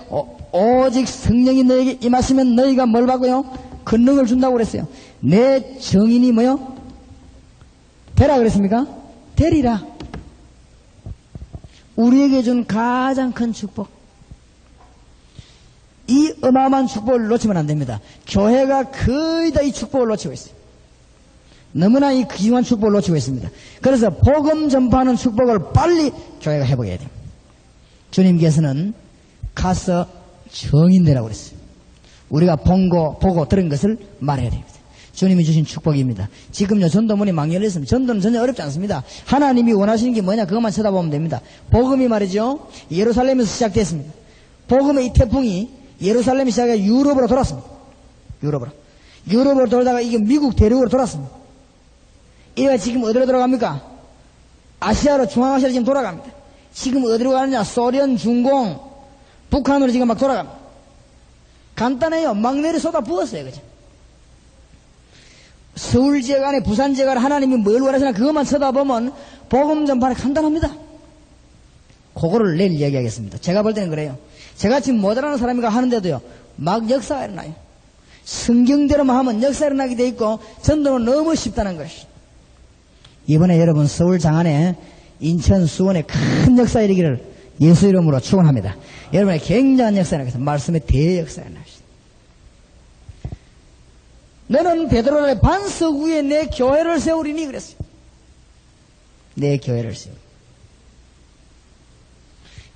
오직 성령이 너에게 임하시면 너희가 뭘 받고요? 권능을 준다고 그랬어요. 내 정인이 뭐요? 되라 그랬습니까? 되리라. 우리에게 준 가장 큰 축복. 이 어마어마한 축복을 놓치면 안 됩니다. 교회가 거의 다 이 축복을 놓치고 있어요. 너무나 이 귀중한 축복을 놓치고 있습니다. 그래서 복음 전파하는 축복을 빨리 교회가 회복해야 됩니다. 주님께서는 가서 정인되라고 그랬어요. 우리가 보고 들은 것을 말해야 됩니다. 주님이 주신 축복입니다. 지금요 전도문이 막 열렸습니다. 전도는 전혀 어렵지 않습니다. 하나님이 원하시는 게 뭐냐 그것만 쳐다보면 됩니다. 복음이 말이죠 예루살렘에서 시작됐습니다. 복음의 이 태풍이 예루살렘이 시작해 유럽으로 돌았습니다. 유럽으로 돌다가 이게 미국 대륙으로 돌았습니다. 이래가 지금 어디로 돌아갑니까? 아시아로, 중앙아시아로 지금 돌아갑니다. 지금 어디로 가느냐? 소련, 중공, 북한으로 지금 막 돌아갑니다. 간단해요. 막 내려 쏟아 부었어요. 그죠? 서울 지역 안에 부산 지역 안에 하나님이 뭘 원하시나 그것만 쳐다보면 복음 전파는 간단합니다. 그거를 내일 이야기하겠습니다. 제가 볼 때는 그래요. 제가 지금 못 알아는 사람이가 하는데도요 막 역사가 일어나요. 성경대로만 하면 역사가 일어나게 돼 있고 전도는 너무 쉽다는 것이. 이번에 여러분 서울 장안에 인천 수원에 큰 역사 일으기를 예수 이름으로 축원합니다. 여러분의 굉장한 역사가 일어나겠습니다. 말씀의 대역사가 일어나겠습니다. 너는 베드로의 반석 위에 내 교회를 세우리니 그랬어요. 내 교회를 세우리.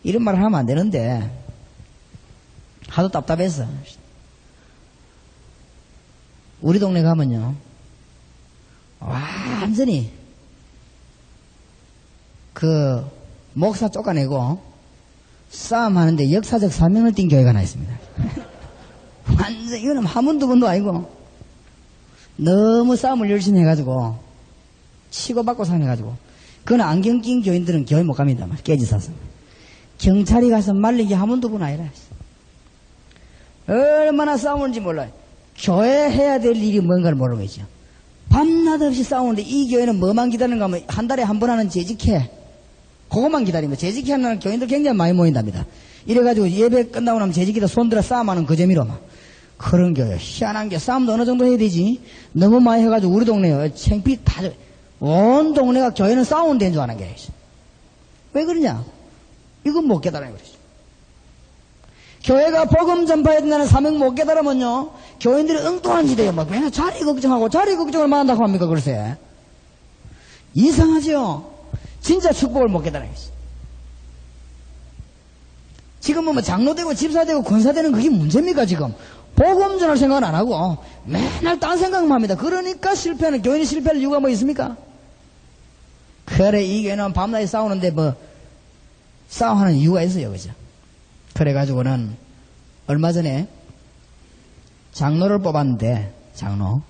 이런 말을 하면 안 되는데 하도 답답해서. 우리 동네 가면요 완전히 그 목사 쫓아내고 싸움하는데 역사적 사명을 띈 교회가 하나 있습니다. 완전 이거는 한 번도 번도 아니고 너무 싸움을 열심히 해가지고 치고받고 상해가지고 그건 안경 낀 교인들은 교회 못 갑니다. 깨지 사서 경찰이 가서 말리기 한 번도 본 아니라 얼마나 싸우는지 몰라요. 교회 해야 될 일이 뭔가를 모르는 거죠. 밤낮 없이 싸우는데 이 교회는 뭐만 기다리는가 하면 한 달에 한 번 하는 재직회 그것만 기다리면 재직회 하는 교인들 굉장히 많이 모인답니다. 이래가지고 예배 끝나고 나면 재직회도 손들어 싸움하는 그 재미로 막 그런 교회 희한한 게 싸움도 어느 정도 해야 되지 너무 많이 해가지고 우리 동네에 창피 다 온 동네가 교회는 싸우는 데인 줄 아는 게 왜 그러냐 이건 못 깨달아요. 그러죠. 교회가 복음 전파해야 된다는 사명 못 깨달으면요, 교인들이 엉뚱한 짓이에요. 막 맨날 자리 걱정하고 자리 걱정을 만 한다고 합니까, 글쎄. 이상하죠? 진짜 축복을 못 깨달아야겠어요. 지금은 뭐 장로되고 집사되고 권사되는 그게 문제입니까, 지금? 복음 전할 생각은 안 하고 맨날 딴 생각만 합니다. 그러니까 실패하는, 교인이 실패할 이유가 뭐 있습니까? 그래, 이 교회는 밤낮에 싸우는데 뭐 싸움하는 이유가 있어요, 그죠? 그래가지고는 얼마 전에 장로를 뽑았는데, 장로,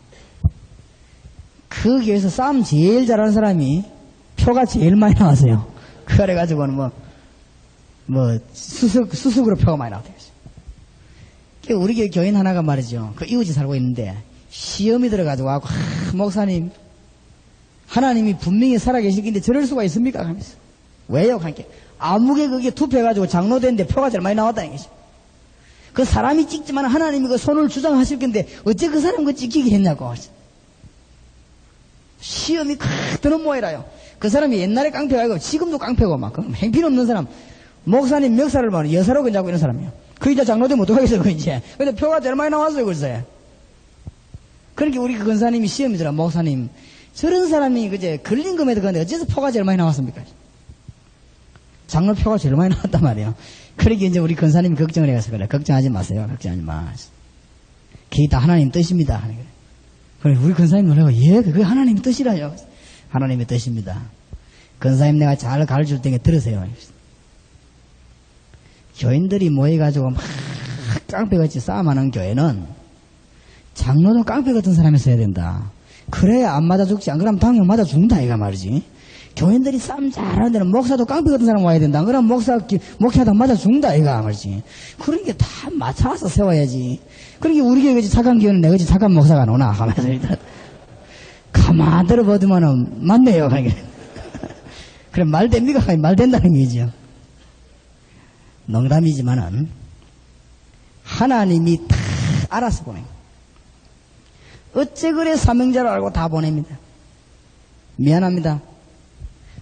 그 교회에서 싸움 제일 잘하는 사람이 표가 제일 많이 나왔어요. 그래가지고는 수석으로 표가 많이 나왔대요. 우리 교회 교인 하나가 말이죠, 그 이웃이 살고 있는데 시험이 들어가지고 와고, 목사님, 하나님이 분명히 살아계실 텐데 저럴 수가 있습니까? 하면서. 왜요? 하니까 아무개 그게 투표해가지고 장로 됐는데 표가 제일 많이 나왔다는 것이죠. 그 사람이 찍지만 하나님이 그 손을 주장하실 건데 어째 그 사람 그 찍히게 했냐고. 시험이 크 드는 모이라요. 그 사람이 옛날에 깡패가 아니고 지금도 깡패고 막 행필 없는 사람, 목사님 멱살을 막 여사로 건자고 이런 사람이에요. 그 이제 장로되면 어떡하겠어요, 그 이제. 근데 표가 제일 많이 나왔어요, 글쎄. 그러니까 우리 그 권사님이 시험이더라. 목사님, 저런 사람이 그제 걸린 금에도 그런데 어째서 표가 제일 많이 나왔습니까? 장로 표가 제일 많이 나왔단 말이에요. 그러니까 이제 우리 권사님이 걱정을 해가서 그래. 걱정하지 마세요. 걱정하지 마. 그게 다 하나님 뜻입니다. 그래, 우리 권사님 놀라고, 예, 그게 하나님 뜻이라요. 하나님의 뜻입니다. 권사님 내가 잘 가르칠 테니까 들으세요. 교인들이 모여가지고 막 깡패같이 싸움하는 교회는 장로도 깡패 같은 사람이 있어야 된다. 그래야 안 맞아 죽지. 안 그러면 당연 맞아 죽는다, 이가 말이지. 교인들이 싸움 잘하는 데는 목사도 깡패 같은 사람 와야 된다. 안 그러면 목회하다 맞아 죽는다, 이가 말이지. 그러니까 다 맞춰서 세워야지. 그러니까 우리 교회 착한 교회는 내가 착한 목사가 안 오나 하면서 일단 가만 들어보더만은 맞네요. 그래, 말 됩니까? 말 된다는 얘기죠. 농담이지만은 하나님이 다 알아서 보내요. 어째 그래 사명자를 알고 다 보냅니다. 미안합니다.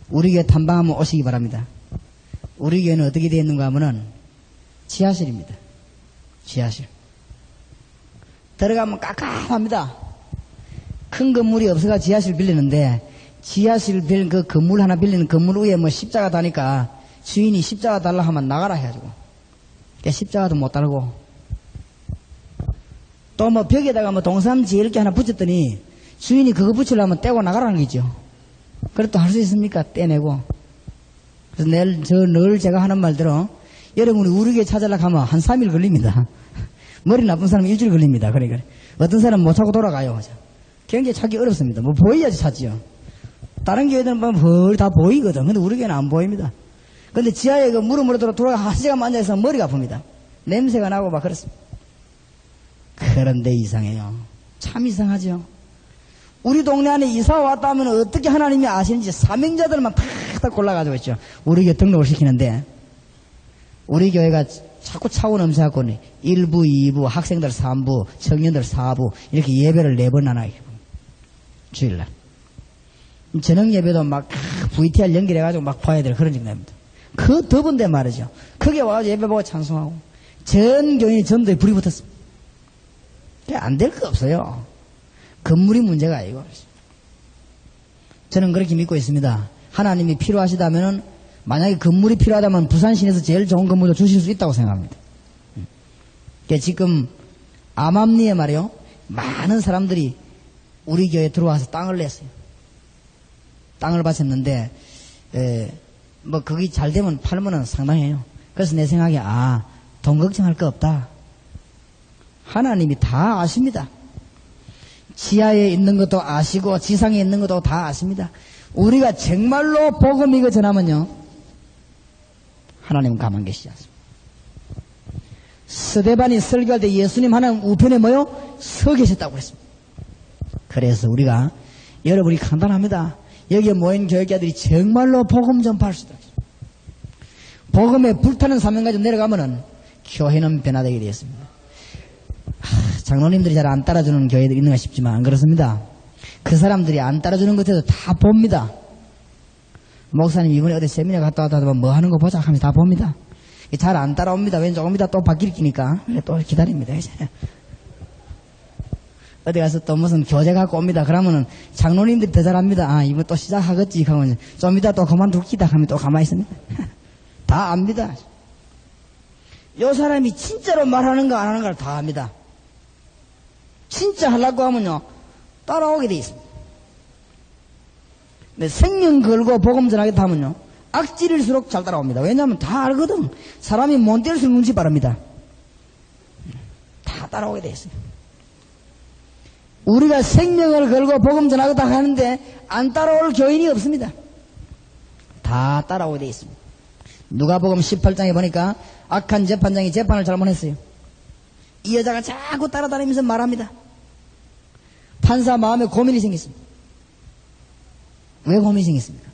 우리 교회 탐방하면 오시기 바랍니다. 우리 교회는 어떻게 되어 있는가 하면은 지하실입니다. 지하실. 들어가면 깜깜합니다. 큰 건물이 없어가 지하실 빌리는데, 지하실 그 건물 하나 빌리는 건물 위에 뭐 십자가 다니까 주인이 십자가 달라 하면 나가라 해가지고, 십자가도 못 달고, 또 뭐 벽에다가 뭐 동삼 지을게 하나 붙였더니 주인이 그거 붙이려면 떼고 나가라는 거죠. 그래 또 할 수 있습니까? 떼내고. 그래서 늘 제가 하는 말대로, 여러분이 우리 교회 찾으려고 하면 한 3일 걸립니다. 머리 나쁜 사람은 일주일 걸립니다. 그러니까 어떤 사람은 못 찾고 돌아가요. 굉장히 찾기 어렵습니다. 뭐 보여야지 찾지요. 다른 교회들은 보면 다 보이거든. 근데 우리 교회는 안 보입니다. 근데 지하에 그 무릎으로 돌아가 한 시간 앉아있어 머리가 아픕니다. 냄새가 나고 막 그렇습니다. 그런데 이상해요. 참 이상하죠. 우리 동네 안에 이사 왔다 하면 어떻게 하나님이 아시는지 사명자들만 탁탁 골라가지고 있죠. 우리 교회 등록을 시키는데, 우리 교회가 자꾸 차고 넘쳐갖고 1부, 2부, 학생들 3부, 청년들 4부 이렇게 예배를 4번 나눠요. 주일날. 저녁 예배도 막 VTR 연결해가지고 막 봐야 될 그런 정도입니다. 그 더운데 말이죠. 거기에 와가지고 예배 보고 찬송하고 전 교인이 전도에 불이 붙었습니다. 안 될 거 없어요. 건물이 문제가 아니고. 저는 그렇게 믿고 있습니다. 하나님이 필요하시다면은, 만약에 건물이 필요하다면 부산시내에서 제일 좋은 건물도 주실 수 있다고 생각합니다. 그러니까 지금 암암리에 말이요, 많은 사람들이 우리 교회에 들어와서 땅을 냈어요. 땅을 바쳤는데 뭐 거기 잘 되면 팔면은 상당해요. 그래서 내 생각에 돈 걱정할 거 없다. 하나님이 다 아십니다. 지하에 있는 것도 아시고 지상에 있는 것도 다 아십니다. 우리가 정말로 복음 이거 전하면요, 하나님은 가만 계시지 않습니다. 스데반이 설교할 때 예수님 하나님 우편에 뭐요? 서 계셨다고 그랬습니다. 그래서 우리가, 여러분이 간단합니다. 여기에 모인 교육자들이 정말로 복음 전파할 수 있도록, 복음에 불타는 사명 가지고 내려가면은 교회는 변화되게 되었습니다. 장로님들이 잘 안 따라주는 교회들이 있는가 싶지만 안 그렇습니다. 그 사람들이 안 따라주는 것에도 다 봅니다. 목사님 이번에 어디 세미나 갔다 왔다 하면 뭐 하는 거 보자 하면서 다 봅니다. 잘 안 따라옵니다. 왠 조금 이따 또 바뀔 끼니까. 또 기다립니다, 이제. 어디 가서 또 무슨 교재 갖고 옵니다. 그러면은 장로님들이 더 잘합니다. 아, 이번 또 시작하겠지. 하면 좀 이따 또 그만둘 기다 하면 또 가만히 있습니다. 다 압니다. 요 사람이 진짜로 말하는가 안 하는가를 다 압니다. 진짜 하려고 하면요, 따라오게 돼 있습니다. 근데 생명 걸고 복음 전하겠다 하면요, 악질일수록 잘 따라옵니다. 왜냐하면 다 알거든. 사람이 못 뗄수록 눈치 빠릅니다. 다 따라오게 돼 있어요. 우리가 생명을 걸고 복음 전하겠다 하는데 안 따라올 교인이 없습니다. 다 따라오게 돼 있습니다. 누가복음 18장에 보니까 악한 재판장이 재판을 잘못했어요. 이 여자가 자꾸 따라다니면서 말합니다. 판사 마음에 고민이 생겼습니다. 왜 고민이 생겼습니까?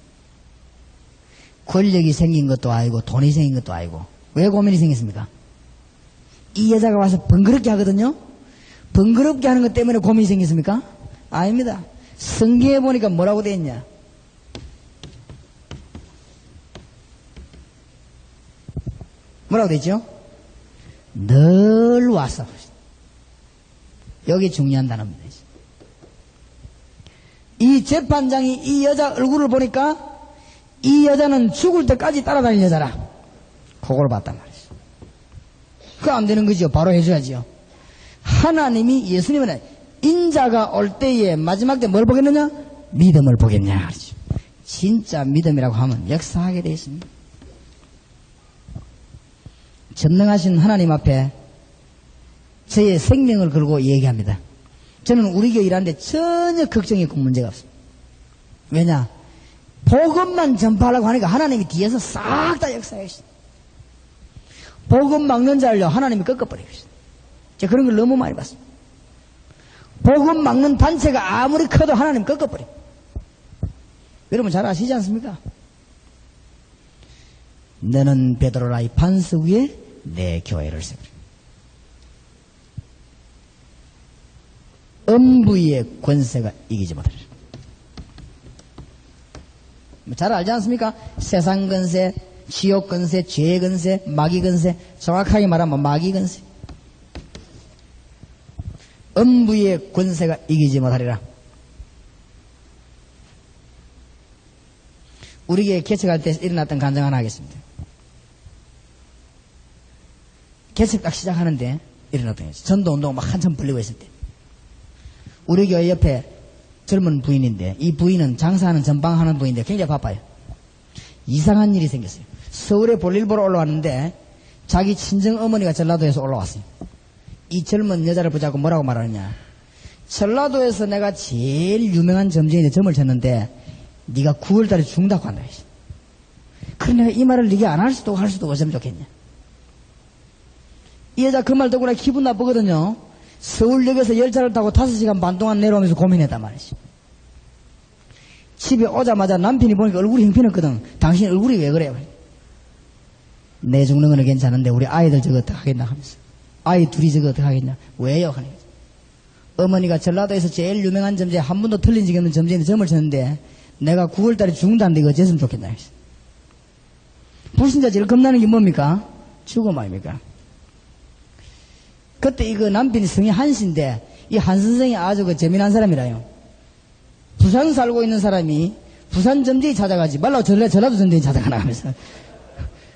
권력이 생긴 것도 아니고 돈이 생긴 것도 아니고 왜 고민이 생겼습니까? 이 여자가 와서 번거롭게 하거든요. 번거롭게 하는 것 때문에 고민이 생겼습니까? 아닙니다. 성경에 보니까 뭐라고 되어 있냐? 뭐라고 되어 있죠? 늘 와서. 여기 중요한 단어입니다. 이 재판장이 이 여자 얼굴을 보니까 이 여자는 죽을 때까지 따라다니는 여자라. 그걸 봤단 말이죠. 그거 안 되는 거죠. 바로 해줘야지요. 하나님이 예수님은 인자가 올 때에 마지막 때 뭘 보겠느냐? 믿음을 보겠냐. 그렇죠. 진짜 믿음이라고 하면 역사하게 되어 있습니다. 전능하신 하나님 앞에 저의 생명을 걸고 얘기합니다. 저는 우리 교회 일하는데 전혀 걱정이 있고 문제가 없습니다. 왜냐? 복음만 전파하려고 하니까 하나님이 뒤에서 싹 다 역사해 주십니다. 복음 막는 자를요, 하나님이 꺾어버리고 있습니다. 제가 그런 걸 너무 많이 봤습니다. 복음 막는 단체가 아무리 커도 하나님 꺾어버립니다. 여러분 잘 아시지 않습니까? 너는 베드로라 이 반석 위에 내 교회를 세우리라. 음부의 권세가 이기지 못하리라. 잘 알지 않습니까? 세상 권세, 지옥 권세, 죄의 권세, 마귀 권세, 정확하게 말하면 마귀 권세. 음부의 권세가 이기지 못하리라. 우리 교회 개척할 때 일어났던 간증 하나 하겠습니다. 개척 딱 시작하는데 일어났던 거죠. 전도운동 막 한참 불리고 있을 때. 우리 교회 옆에 젊은 부인인데 이 부인은 장사하는 전방하는 부인인데 굉장히 바빠요. 이상한 일이 생겼어요. 서울에 볼일 보러 올라왔는데 자기 친정 어머니가 전라도에서 올라왔어요. 이 젊은 여자를 보자고 뭐라고 말하느냐. 전라도에서 내가 제일 유명한 점쟁이인데 점을 쳤는데 네가 9월달에 죽는다고 한다. 그래 내가 이 말을 네가 안 할 수도 없고 할 수도 없고 어쩌면 좋겠냐. 이 여자 그 말 듣고 나 기분 나쁘거든요. 서울역에서 열차를 타고 5시간 반 동안 내려오면서 고민했단 말이지. 집에 오자마자 남편이 보니까 얼굴이 형편없거든. 당신 얼굴이 왜 그래요? 내 죽는 거는 괜찮은데 우리 아이들 저거 어떡하겠나 하면서. 아이 둘이 저거 어떡하겠냐. 왜요? 하는 거지. 어머니가 전라도에서 제일 유명한 점쟁이 한 번도 틀린 적이 없는 점쟁이인데 점을 쳤는데 내가 9월달에 죽는다는데 이거 어쨌으면 좋겠나 했어. 불신자 제일 겁나는 게 뭡니까? 죽음 아닙니까? 그때 이거 남편이 성이 한씨인데 이 한 선생이 아주 그 재미난 사람이라요. 부산 살고 있는 사람이 부산 점쟁이 찾아가지 말라고 전라도 점쟁이 찾아가나 하면서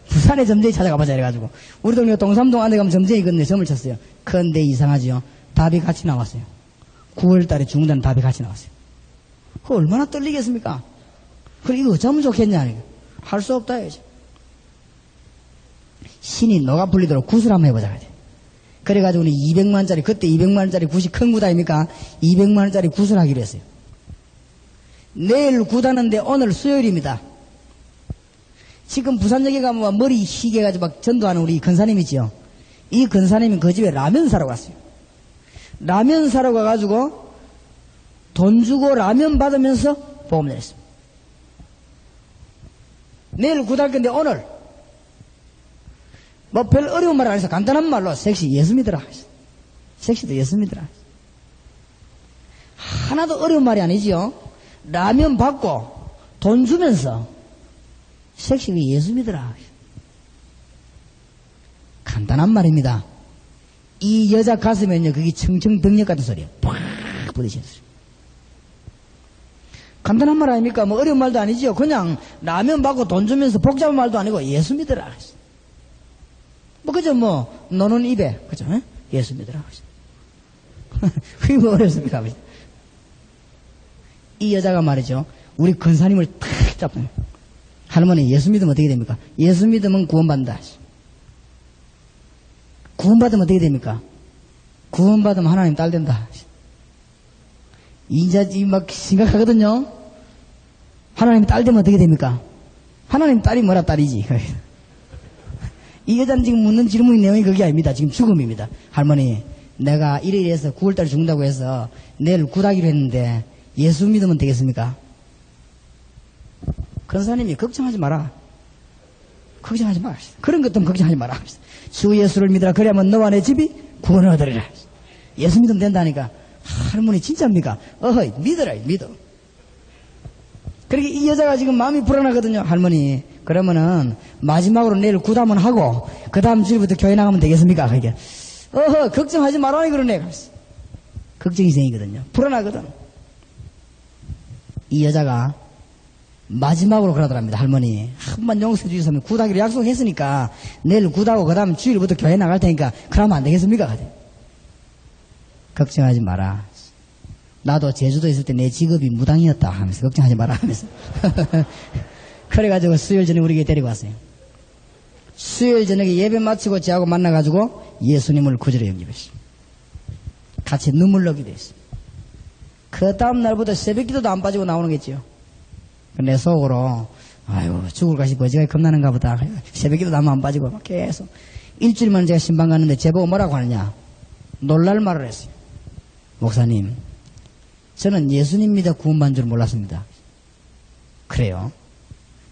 부산의 점쟁이 찾아가보자 이래가지고 우리 동네 동삼동 안에 가면 점쟁이 건데 점을 쳤어요. 그런데 이상하지요. 답이 같이 나왔어요. 9월달에 죽는다는 답이 같이 나왔어요. 그거 얼마나 떨리겠습니까? 그래 이거 어쩌면 좋겠냐. 할 수 없다 해야지. 신이 너가 풀리도록 구슬 한번 해보자. 그래가지고 우리 200만원짜리 그때 200만원짜리 굿이 큰 굿 아닙니까? 200만원짜리 굿을 하기로 했어요. 내일 굿하는데 오늘 수요일입니다. 지금 부산역에 가면 머리 희게 해가지고 막 전도하는 우리 근사님 있지요. 이 근사님이 그 집에 라면 사러 갔어요. 라면 사러 가가지고 돈 주고 라면 받으면서 보험 내렸습니다. 내일 굿할 건데 오늘 뭐 별 어려운 말 안 해서 간단한 말로 섹시 예수 믿으라. 섹시도 예수 믿으라. 하나도 어려운 말이 아니지요. 라면 받고 돈 주면서 섹시가 예수 믿으라. 간단한 말입니다. 이 여자 가슴에는요, 그게 청청덕력 같은 소리예요. 팍 부딪히는 소리. 간단한 말 아닙니까? 뭐 어려운 말도 아니지요. 그냥 라면 받고 돈 주면서 복잡한 말도 아니고 예수 믿으라. 뭐 그죠? 뭐 너는 입에 그죠? 에? 예수 믿으라. 그게 뭐 어렵습니까? 이 여자가 말이죠. 우리 권사님을 탁 잡고 할머니 예수 믿으면 어떻게 됩니까? 예수 믿으면 구원받는다. 구원받으면 어떻게 됩니까? 구원받으면 하나님 딸 된다. 이자지 막 심각하거든요. 하나님 딸 되면 어떻게 됩니까? 하나님 딸이 뭐라 딸이지. 이 여자는 지금 묻는 질문의 내용이 그게 아닙니다. 지금 죽음입니다. 할머니, 내가 이래서 9월달에 죽는다고 해서 내일 굿하기로 했는데 예수 믿으면 되겠습니까? 권사님이 걱정하지 마라. 걱정하지 마라. 그런 것도 걱정하지 마라. 주 예수를 믿으라. 그래야만 너와 내 집이 구원을 얻으리라. 예수 믿으면 된다니까. 할머니 진짜입니까? 어허이 믿어라. 믿어. 그렇게 이 여자가 지금 마음이 불안하거든요. 할머니 그러면은 마지막으로 내일 굿하면 하고 그 다음 주일부터 교회 나가면 되겠습니까? 그러니까 어허 걱정하지 말라니 그러네. 걱정이 생기거든요. 불안하거든. 이 여자가 마지막으로 그러더랍니다. 할머니 한 번 용서해 주셨으면 굿하기로 약속했으니까 내일 굿하고 그 다음 주일부터 교회 나갈 테니까 그러면 안 되겠습니까? 걱정하지 마라. 나도 제주도에 있을 때 내 직업이 무당이었다 하면서 걱정하지 마라 하면서 그래가지고 수요일 저녁에 우리 데리고 왔어요. 수요일 저녁에 예배 마치고 저하고 만나가지고 예수님을 구주로 영접했어요. 같이 눈물 넣기도 했어요. 그 다음 날부터 새벽기도도 안 빠지고 나오는 거겠지요. 내 속으로 아이고 죽을까 싶어 어지간히 겁나는가 보다. 새벽기도도 안 빠지고 막 계속 일주일만 제가 신방 갔는데 제보고 뭐라고 하느냐 놀랄 말을 했어요. 목사님 저는 예수님 믿어 구원받은 줄 몰랐습니다. 그래요?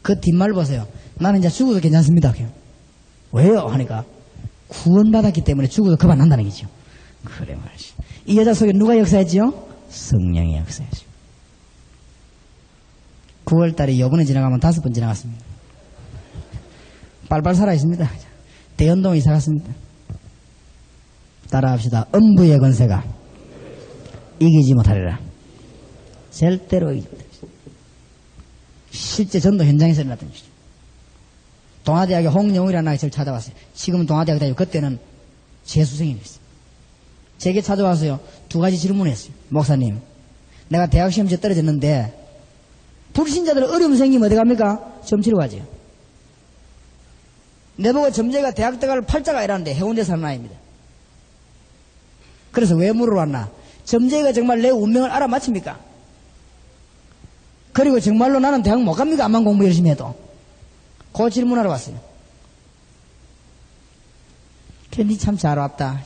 그 뒷말 보세요. 나는 이제 죽어도 괜찮습니다. 왜요? 하니까 구원받았기 때문에 죽어도 그만 난다는 거죠. 그래 말이지. 이 여자 속에 누가 역사했지요? 성령이 역사했죠. 9월달에 요번에 지나가면 5번 지나갔습니다. 빨빨 살아있습니다. 대연동에 이사 갔습니다. 따라합시다. 음부의 권세가 이기지 못하리라. 절대로 이기지 못하리라. 실제 전도 현장에서 일어났던 일이죠. 동아대학의 홍영우라는 아이 저를 찾아왔어요. 지금은 동아대학 다니고 그때는 재수생이었어요. 제게 찾아와서요. 2가지 질문을 했어요. 목사님 내가 대학 시험지에 떨어졌는데 불신자들은 어려움 생기면 어디 갑니까? 점치러 가죠. 내보고 점재가 대학 들어갈 팔자가 아니라는데 해운대 사는 아이입니다. 그래서 왜 물어봤나? 점재가 정말 내 운명을 알아맞힙니까? 그리고 정말로 나는 대학 못 갑니까? 암만 공부 열심히 해도. 그 질문하러 왔어요. 그래, 니 참 잘 왔다.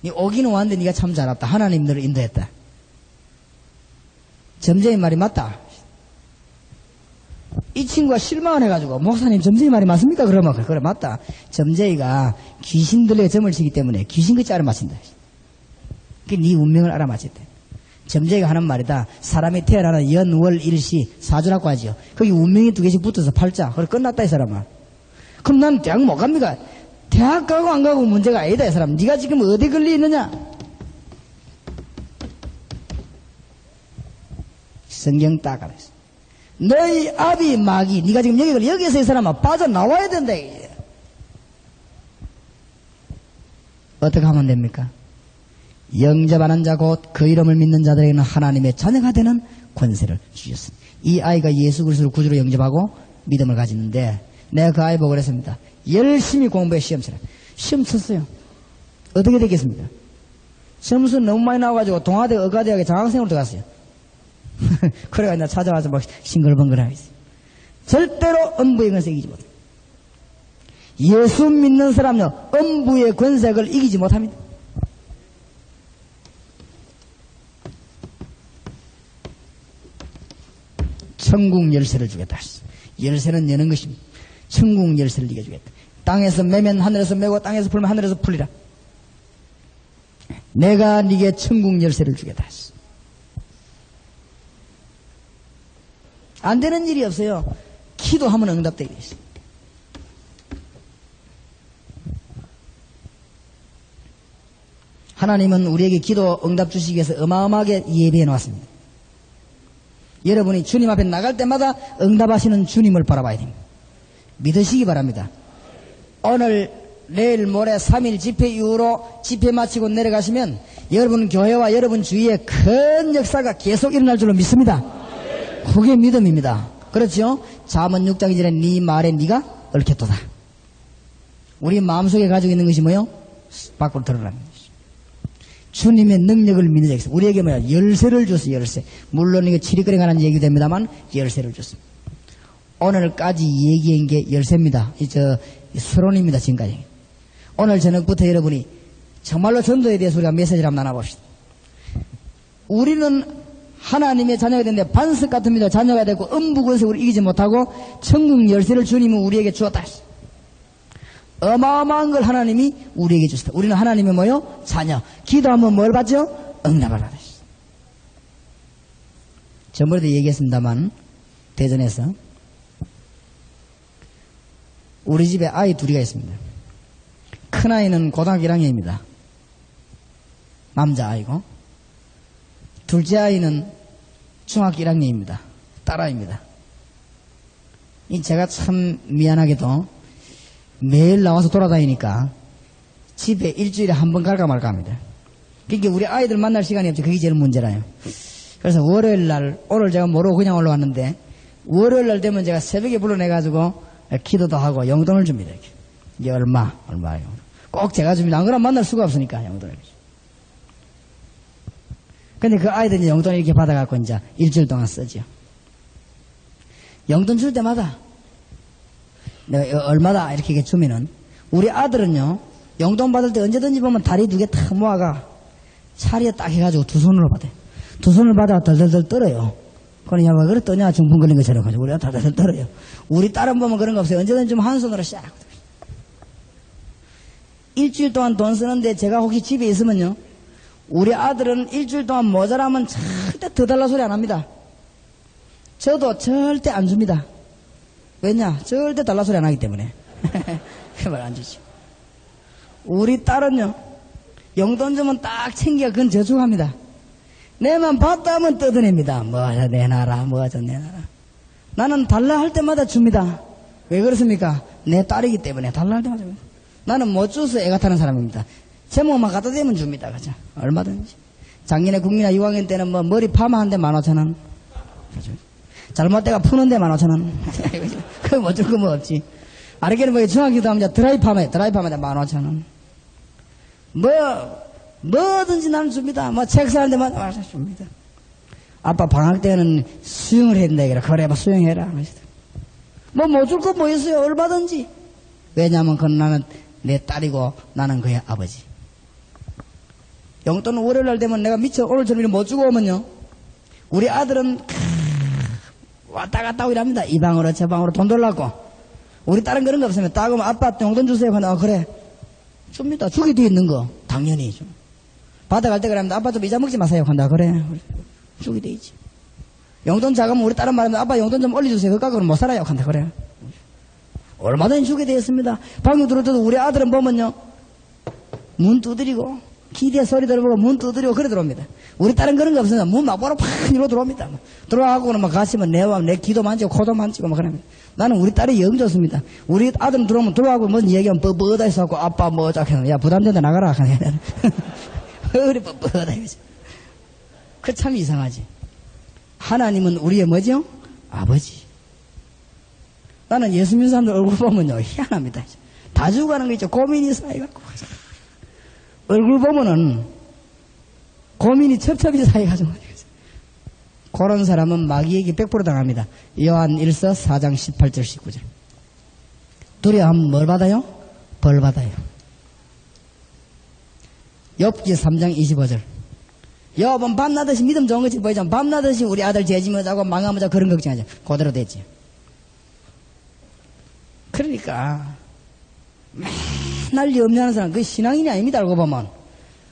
니 오기는 왔는데 니가 참 잘 왔다. 하나님 너를 인도했다. 점재의 말이 맞다. 이 친구가 실망을 해가지고 목사님 점재의 말이 맞습니까? 그러면 그래 맞다. 점재이가 귀신 들려 점을 치기 때문에 귀신 끝이 알아맞힌다. 그게 네 운명을 알아맞혔대. 점재이가 하는 말이다. 사람이 태어나는 연, 월, 일시, 사주라고 하지요. 거기 운명이 2개씩 붙어서 팔자. 그래 끝났다 이 사람아. 그럼 난 대학 못 갑니까? 대학 가고 안 가고 문제가 아니다 이 사람. 네가 지금 어디 걸려 있느냐? 성경 딱 알았어. 너희 아비 마귀 네가 지금 여기 걸려. 여기에서 이 사람아 빠져나와야 된다. 어떻게 하면 됩니까? 영접하는 자 곧 그 이름을 믿는 자들에게는 하나님의 자녀가 되는 권세를 주셨습니다. 이 아이가 예수 그리스도를 구주로 영접하고 믿음을 가지는데 내가 그 아이 보고 그랬습니다. 열심히 공부해 시험 치라. 시험 쳤어요. 어떻게 되겠습니까? 점수 너무 많이 나와가지고 동아대 의과대학에 장학생으로 들어갔어요. 그래가 나 찾아와서 막 싱글벙글하고 있어요. 절대로 음부의 권세 이기지 못합니다. 예수 믿는 사람은요 음부의 권세를 이기지 못합니다. 천국 열쇠를 주겠다. 열쇠는 여는 것입니다. 천국 열쇠를 네게 주겠다. 땅에서 매면 하늘에서 매고 땅에서 풀면 하늘에서 풀리라. 내가 네게 천국 열쇠를 주겠다. 안 되는 일이 없어요. 기도하면 응답되게 있어요. 하나님은 우리에게 기도 응답 주시기 위해서 어마어마하게 예비해 놓았습니다. 여러분이 주님 앞에 나갈 때마다 응답하시는 주님을 바라봐야 됩니다. 믿으시기 바랍니다. 오늘, 내일, 모레 3일 집회 이후로 집회 마치고 내려가시면 여러분 교회와 여러분 주위에 큰 역사가 계속 일어날 줄로 믿습니다. 그게 믿음입니다. 그렇죠? 잠언 6장 전에 네 말에 네가 얽혔도다. 우리 마음속에 가지고 있는 것이 뭐요? 밖으로 드러납니다. 주님의 능력을 믿는 자에서 우리에게 뭐야? 열쇠를 줬어요. 열쇠. 물론 이거 치리거리 관한 얘기도 됩니다만 열쇠를 줬습니다. 오늘까지 얘기한 게 열쇠입니다. 서론입니다. 지금까지. 오늘 저녁부터 여러분이 정말로 전도에 대해서 우리가 메시지를 한번 나눠봅시다. 우리는 하나님의 자녀가 되는데 반석 같은 자녀가 되고 음부것에 우리 이기지 못하고 천국 열쇠를 주님은 우리에게 주었다. 어마어마한 걸 하나님이 우리에게 주셨다. 우리는 하나님의 뭐요? 자녀. 기도하면 뭘 받죠? 응답을 받으셨다. 전번에도 얘기했습니다만 대전에서 우리 집에 아이 둘이가 있습니다. 큰아이는 고등학교 1학년입니다. 남자아이고 둘째 아이는 중학교 1학년입니다. 딸아이입니다. 제가 참 미안하게도 매일 나와서 돌아다니니까 집에 일주일에 한 번 갈까 말까 합니다. 그러니까 우리 아이들 만날 시간이 없죠. 그게 제일 문제라요. 그래서 월요일날, 오늘 제가 모르고 그냥 올라왔는데 월요일날 되면 제가 새벽에 불러내가지고 기도도 하고 용돈을 줍니다. 이게 얼마요? 꼭 제가 줍니다. 안 그러면 만날 수가 없으니까 용돈을. 근데 그 아이들이 용돈을 이렇게 받아갖고 이제 일주일 동안 쓰죠. 용돈 줄 때마다 내가 얼마다 이렇게 주면은 우리 아들은요 용돈 받을 때 언제든지 보면 다리 두 개 탁 모아가 차리에 딱 해가지고 두 손으로 받아요. 두 손을 받아 덜덜덜 떨어요. 그러니 야, 왜 그래 떠냐 중풍 걸린 것처럼 가지고 우리가 덜덜덜 떨어요. 우리 딸은 보면 그런 거 없어요. 언제든지 좀 한 손으로 샥. 일주일 동안 돈 쓰는데 제가 혹시 집에 있으면요 우리 아들은 일주일 동안 모자라면 절대 더 달라 소리 안 합니다. 저도 절대 안 줍니다. 왜냐? 절대 달라 소리 안 하기 때문에. 그 말 안 주지. 우리 딸은요, 용돈 주면 딱 챙겨 그건 저축합니다. 내만 받다 하면 뜯어냅니다. 뭐하자 내놔라, 뭐하자 내놔라. 나는 달라 할 때마다 줍니다. 왜 그렇습니까? 내 딸이기 때문에 달라 할 때마다 줍니다. 나는 못 줘서 애가 타는 사람입니다. 제목만 갖다 대면 줍니다. 그죠? 얼마든지. 작년에 국민화 6학년 때는 뭐 머리 파마하는데 15,000원. 잘못돼가 푸는데 15,000원. 그거 못 줄 거 뭐 없지. 아르게는 뭐 중학교도 하면 드라이 파마에 15,000원. 뭐든지 나는 줍니다. 뭐 책 사는데 와서 줍니다. 아빠 방학 때는 수영을 했는데 그래 뭐 수영해라. 뭐 못 줄 거 뭐 있어요. 얼마든지. 왜냐면 그건 나는 내 딸이고 나는 그의 아버지. 용돈은 월요일날 되면 내가 미처 오늘처럼 못 주고 오면요 우리 아들은 왔다 갔다 하고 이랍니다. 이 방으로 저 방으로 돈 돌라고. 우리 딸은 그런 거 없으면 딱 오면 아빠 용돈 주세요. 하면 그래 줍니다. 주기 뒤에 있는 거 당연히 좀 받아갈 때 그러면 아빠 좀 이자 먹지 마세요. 한다 그래 주기 뒤에 있지. 용돈 작으면 우리 딸은 말하면 아빠 용돈 좀 올려주세요. 그까 그럼 못 살아요. 한다 그래 얼마든지 주게 되어 있습니다. 방금 들어도 우리 아들은 보면요 문 두드리고 기대 소리 들어보고 문 두드리고 그래 들어옵니다. 우리 딸은 그런 거 없습니다. 문 막바로 팍 이러고 들어옵니다. 들어가고는 막 가시면 내 귀도 만지고 코도 만지고 막 그럽니다. 나는 우리 딸이 영 좋습니다. 우리 아들은 들어오면 들어가고 뭔 얘기하면 뻣뻣하다 해서 아빠 뭐 어쩌게 야 부담된다 나가라 그래 뻣뻣하다 이거죠. 그 참 이상하지. 하나님은 우리의 뭐죠? 아버지. 나는 예수 믿는 사람들 얼굴 보면요 희한합니다. 다 죽어가는 거 있죠. 고민이 쌓여갖고 얼굴 보면은 고민이 첩첩이 쌓여가지고 그런 사람은 마귀에게 100% 당합니다. 요한 1서 4장 18절 19절. 두려워하면 뭘 받아요? 벌 받아요. 욥기 3장 25절. 욥은 밤낮없이 믿음 좋은 것이 보이죠. 밤낮없이 우리 아들 죄지면 자고 망하면 자고 그런 걱정하죠. 그대로 됐지. 그러니까 맨날 염려하는 사람 그 신앙인이 아닙니다. 알고 보면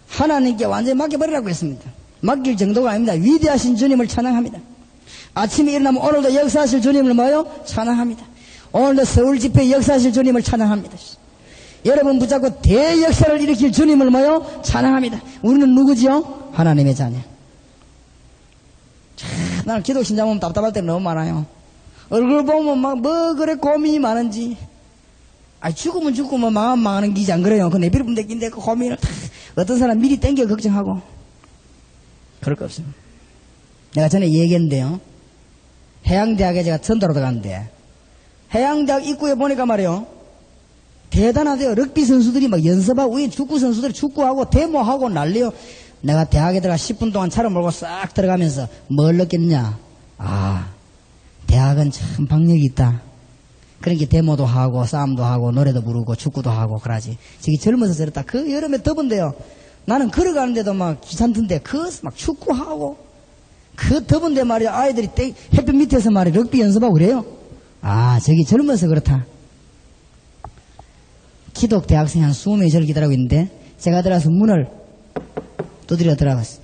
하나님께 완전히 맡겨버리라고 했습니다. 맡길 정도가 아닙니다. 위대하신 주님을 찬양합니다. 아침에 일어나면 오늘도 역사하실 주님을 뭐요? 찬양합니다. 오늘도 서울 집회 역사하실 주님을 찬양합니다. 여러분 붙잡고 대역사를 일으킬 주님을 뭐요? 찬양합니다. 우리는 누구지요? 하나님의 자녀. 나는 기독신자 보면 답답할 때 너무 많아요. 얼굴 보면 막 뭐 그래 고민이 많은지. 죽으면 죽고 뭐 망하면 망하는 기지 안 그래요? 그 내비를 분대 낀데 그 고민을 다 어떤 사람 미리 땡겨 걱정하고. 그럴 거 없어요. 내가 전에 얘기했는데요. 해양대학에 제가 전도로 들어갔는데 해양대학 입구에 보니까 말이요. 대단하대요. 럭비 선수들이 막 연습하고 위에 축구 선수들이 축구하고 데모하고 난리요. 내가 대학에 들어가 10분 동안 차를 몰고 싹 들어가면서 뭘 느꼈느냐. 대학은 참 박력이 있다. 그러니까 데모도 하고 싸움도 하고 노래도 부르고 축구도 하고 그러지. 저기 젊어서 저랬다. 그 여름에 더운데요. 나는 걸어가는데도 막 귀찮던데 막 축구하고 그 더운데 말이야. 아이들이 햇빛 밑에서 말이야 럭비 연습하고 그래요. 저기 젊어서 그렇다. 기독 대학생 한 20명이 저를 기다리고 있는데 제가 들어가서 문을 두드려 들어갔어요.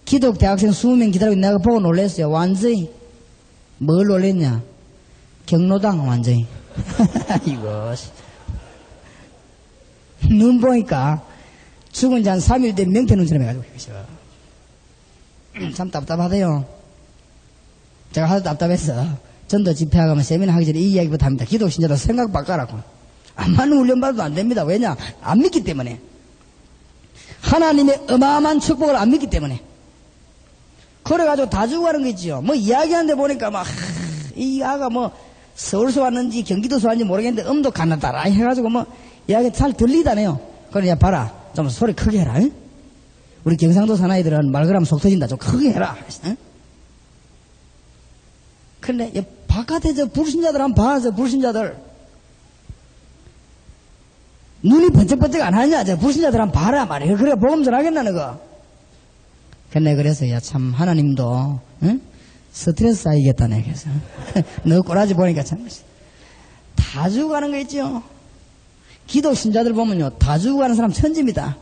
기독 대학생 20명 기다리고 있는 내가 보고 놀랐어요. 완전히. 뭘 놀랬냐. 경로당 완전히. 이거 눈 보니까 죽은 지 한 3일 된 명태 눈처럼 해가지고 참 답답하대요. 제가 하도 답답해서 전도 집회하고 세미나 하기 전에 이 이야기부터 합니다. 기독신자도 생각 바꿔라고. 안 맞는 훈련 받아도 안 됩니다. 왜냐? 안 믿기 때문에. 하나님의 어마어마한 축복을 안 믿기 때문에. 그래가지고 다 죽어가는 거 있지요. 뭐 이야기하는데 보니까 막 이 아가 뭐 서울서 왔는지 경기도서 왔는지 모르겠는데 음도 가나다라 해가지고 뭐 이야기 잘 들리다네요. 그래, 야 봐라. 좀 소리 크게 해라. 응? 우리 경상도 사나이들은 말 그러면 속 터진다. 좀 크게 해라. 응? 근데 바깥에 저 불신자들 한번 봐. 저 불신자들. 눈이 번쩍번쩍 안 하냐. 저 불신자들 한번 봐라 말이야. 그래 복음 전하겠나 너가. 근데 그래서 야 참 하나님도 응? 스트레스 쌓이겠다네. 그래서 너 꼬라지 보니까 참 다 죽어가는 거 있죠. 기독 신자들 보면요 다 죽어가는 사람 천지입니다.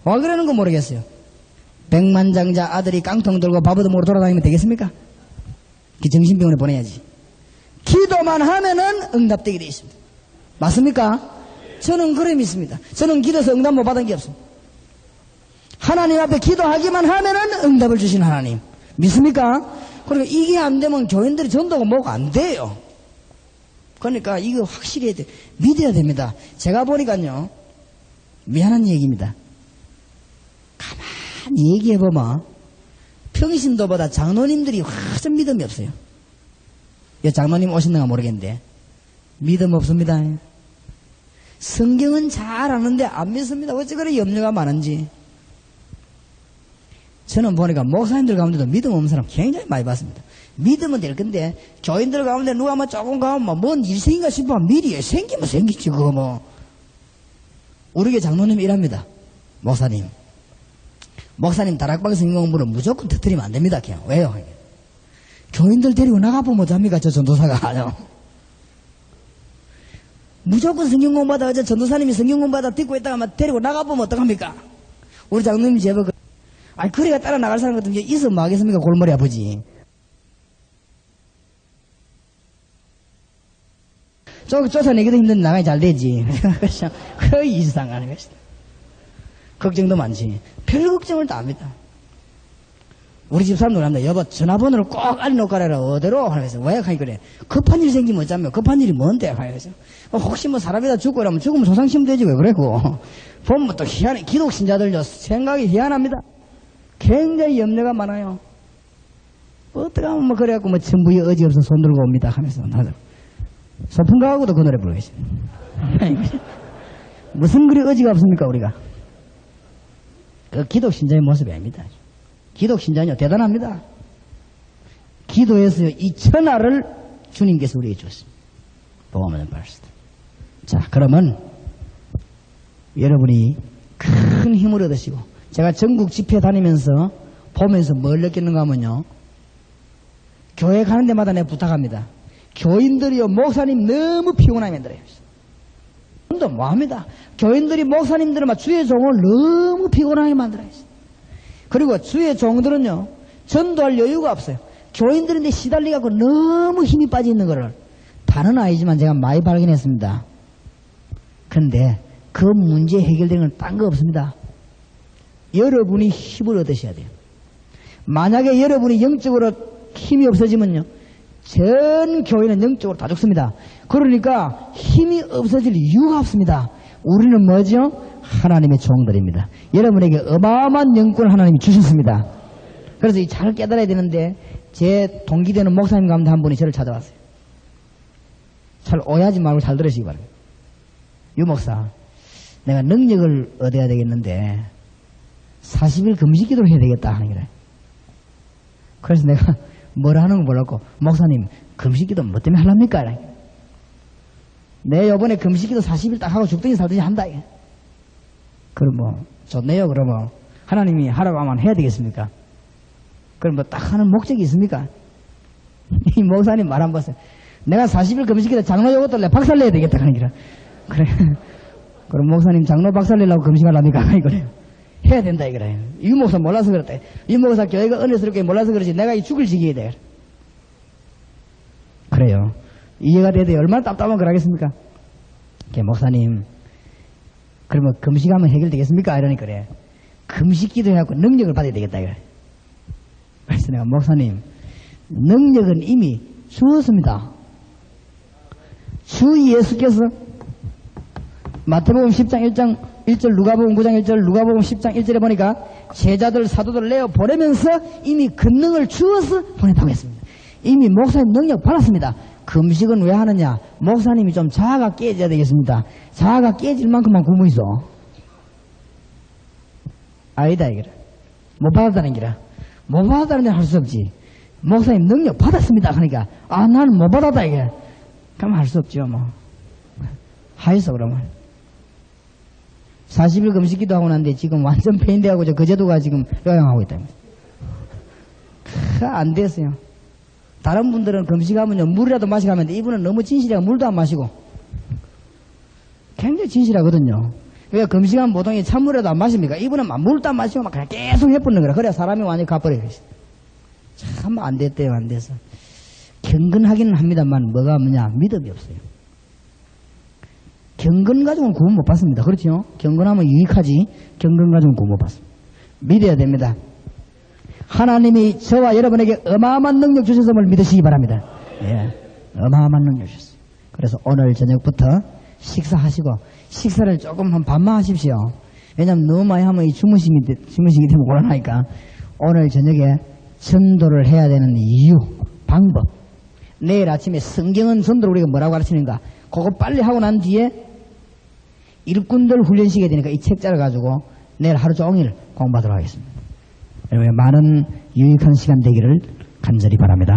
와 그러는 거 모르겠어요. 백만장자 아들이 깡통 들고 밥도 모르고 돌아다니면 되겠습니까? 정신병원에 보내야지. 기도만 하면은 응답되게 되어 있습니다. 맞습니까? 저는 그래 믿습니다. 저는 기도해서 응답 못 받은 게 없습니다. 하나님 앞에 기도하기만 하면은 응답을 주신 하나님. 믿습니까? 그러니까 이게 안 되면 교인들이 전도가 뭐가 안 돼요. 그러니까 이거 확실히 해야 돼. 믿어야 됩니다. 제가 보니까요, 미안한 얘기입니다. 가만히 얘기해보면, 평신도보다 장로님들이 훨씬 믿음이 없어요. 장로님 오셨는가 모르겠는데, 믿음 없습니다. 성경은 잘 아는데 안 믿습니다. 어찌 그래 염려가 많은지. 저는 보니까 목사님들 가운데도 믿음 없는 사람 굉장히 많이 봤습니다. 믿으면 될 건데 교인들 가운데 누가 뭐 조금 가면 뭔 일 생긴가 싶으면 미리 생기면 생기지 그거 뭐. 우리 교회 장로님 이랍니다. 목사님 다락방 성경 공부는 무조건 터뜨리면 안 됩니다. 그냥. 왜요? 교인들 데리고 나가보면 어떡합니까 저 전도사가. 무조건 성경 공부하다 어제 전도사님이 성경 공부하다 듣고 있다가 데리고 나가보면 어떡합니까? 우리 장로님 제법 그래가 따라 나갈 사람 같은 게 있으면 뭐 하겠습니까? 골머리 아프지. 쫓아내기도 힘든데 나가야 잘 되지. 거의 이상하는 것이다. 걱정도 많지. 별 걱정을 다 합니다. 우리 집 사람들 합니다. 여보, 전화번호를 꼭 알려놓고 가라. 어디로? 하면서. 왜? 하니 그래. 급한 일 생기면 어쩌면 급한 일이 뭔데? 하면서. 혹시 뭐 사람이다 죽고 이러면 죽으면 조상심 되지 왜 그래고. 보면 또 희한해. 기독신자들요. 생각이 희한합니다. 굉장히 염려가 많아요. 어떻게 하면 뭐 그래갖고 뭐 전부에 의지 없어 손 들고 옵니다 하면서 나도 소풍 가고도 그 노래 부르겠어요. 무슨 그리 의지가 없습니까 우리가? 그 기독 신자의 모습이 아닙니다. 기독 신자는요 대단합니다. 기도에서 이 천하를 주님께서 우리에게 줬습니다. 복음을 받았습니다. 자 그러면 여러분이 큰 힘을 얻으시고 제가 전국 집회 다니면서 보면서 뭘 느끼는가 하면요. 교회 가는 데마다 내가 부탁합니다. 교인들이요 목사님 너무 피곤하게 만들어요. 또 뭐합니다. 교인들이 목사님들은 막 주의 종을 너무 피곤하게 만들어요. 그리고 주의 종들은요 전도할 여유가 없어요. 교인들인데 시달리갖고 너무 힘이 빠져 있는 거를 다는 아니지만 제가 많이 발견했습니다. 그런데 그 문제 해결되는 건 딴 거 없습니다. 여러분이 힘을 얻으셔야 돼요. 만약에 여러분이 영적으로 힘이 없어지면요, 전 교회는 영적으로 다 죽습니다. 그러니까 힘이 없어질 이유가 없습니다. 우리는 뭐죠? 하나님의 종들입니다. 여러분에게 어마어마한 영권을 하나님이 주셨습니다. 그래서 잘 깨달아야 되는데, 제 동기되는 목사님 가운데 한 분이 저를 찾아왔어요. 잘 오해하지 말고 잘 들으시기 바랍니다. 유 목사, 내가 능력을 얻어야 되겠는데 40일 금식 기도를 해야 되겠다 하는 거래. 그래서 내가 뭐라 하는 거 몰랐고, 목사님 금식 기도 뭐 때문에 하랍니까? 내 요번에 금식 기도 40일 딱 하고 죽든지 살든지 한다. 그럼 뭐 좋네요. 그러면 하나님이 하라고 하면 해야 되겠습니까? 그럼 뭐 딱 하는 목적이 있습니까? 이 목사님 말 한 번 봤어요. 내가 40일 금식 기도 장로 요것도 내 박살내야 되겠다 하는 거라. 그래. 그럼 목사님 장로 박살내려고 금식하랍니까? 이거래요. 해야 된다 이거래요. 이 목사 몰라서 그랬다. 이 목사 교회가 은혜스럽게 몰라서 그러지 내가 이 죽을 지기야 돼. 그래요. 이해가 돼도 얼마나 답답한 걸 하겠습니까? 목사님, 그러면 금식하면 해결되겠습니까? 이러니까 그래. 금식 기도해갖고 능력을 받아야 되겠다 이거래. 그래서 내가 목사님, 능력은 이미 주었습니다. 주 예수께서 마태복음 10장 1장 1절, 누가복음 9장 1절, 누가복음 10장 1절에 보니까 제자들, 사도들 내어 보내면서 이미 권능을 주어서 보냈다고 했습니다. 이미 목사님 능력 받았습니다. 금식은 왜 하느냐? 목사님이 좀 자아가 깨져야 되겠습니다. 자아가 깨질 만큼만 굶어 있어. 아니다 이거라. 못 받았다는 기라. 못 받았다는 데는 할 수 없지. 목사님 능력 받았습니다. 그러니까 나는 못 받았다 이게. 그럼 할 수 없죠 뭐. 하였어 그러면. 40일 금식기도 하고 난데 지금 완전 페인돼가고 저 거제도가 지금 요양하고 있다. 안 됐어요. 다른 분들은 금식하면요 물이라도 마시고 하면 돼. 이분은 너무 진실해가 물도 안 마시고 굉장히 진실하거든요. 왜 금식하면 보통 찬물이라도 안 마십니까? 이분은 막 물도 안 마시고 막 그냥 계속 해붓는 거라. 그래야 사람이 완전히 가버려요. 참 안 됐대요. 안 돼서 경건하기는 합니다만 뭐가 뭐냐 믿음이 없어요. 경건 가지고는 구원 못 받습니다. 그렇죠? 경건하면 유익하지 경건 가지고는 구원 못 받습니다. 믿어야 됩니다. 하나님이 저와 여러분에게 어마어마한 능력 주셨음을 믿으시기 바랍니다. 예, 어마어마한 능력 주셨어요. 그래서 오늘 저녁부터 식사하시고 식사를 조금 한 반만 하십시오. 왜냐하면 너무 많이 하면 주무시기 때문에 곤란하니까 오늘 저녁에 전도를 해야 되는 이유, 방법. 내일 아침에 성경은 전도를 우리가 뭐라고 가르치는가 그거 빨리 하고 난 뒤에 일꾼들 훈련시켜야 되니까 이 책자를 가지고 내일 하루 종일 공부하도록 하겠습니다. 여러분 많은 유익한 시간 되기를 간절히 바랍니다.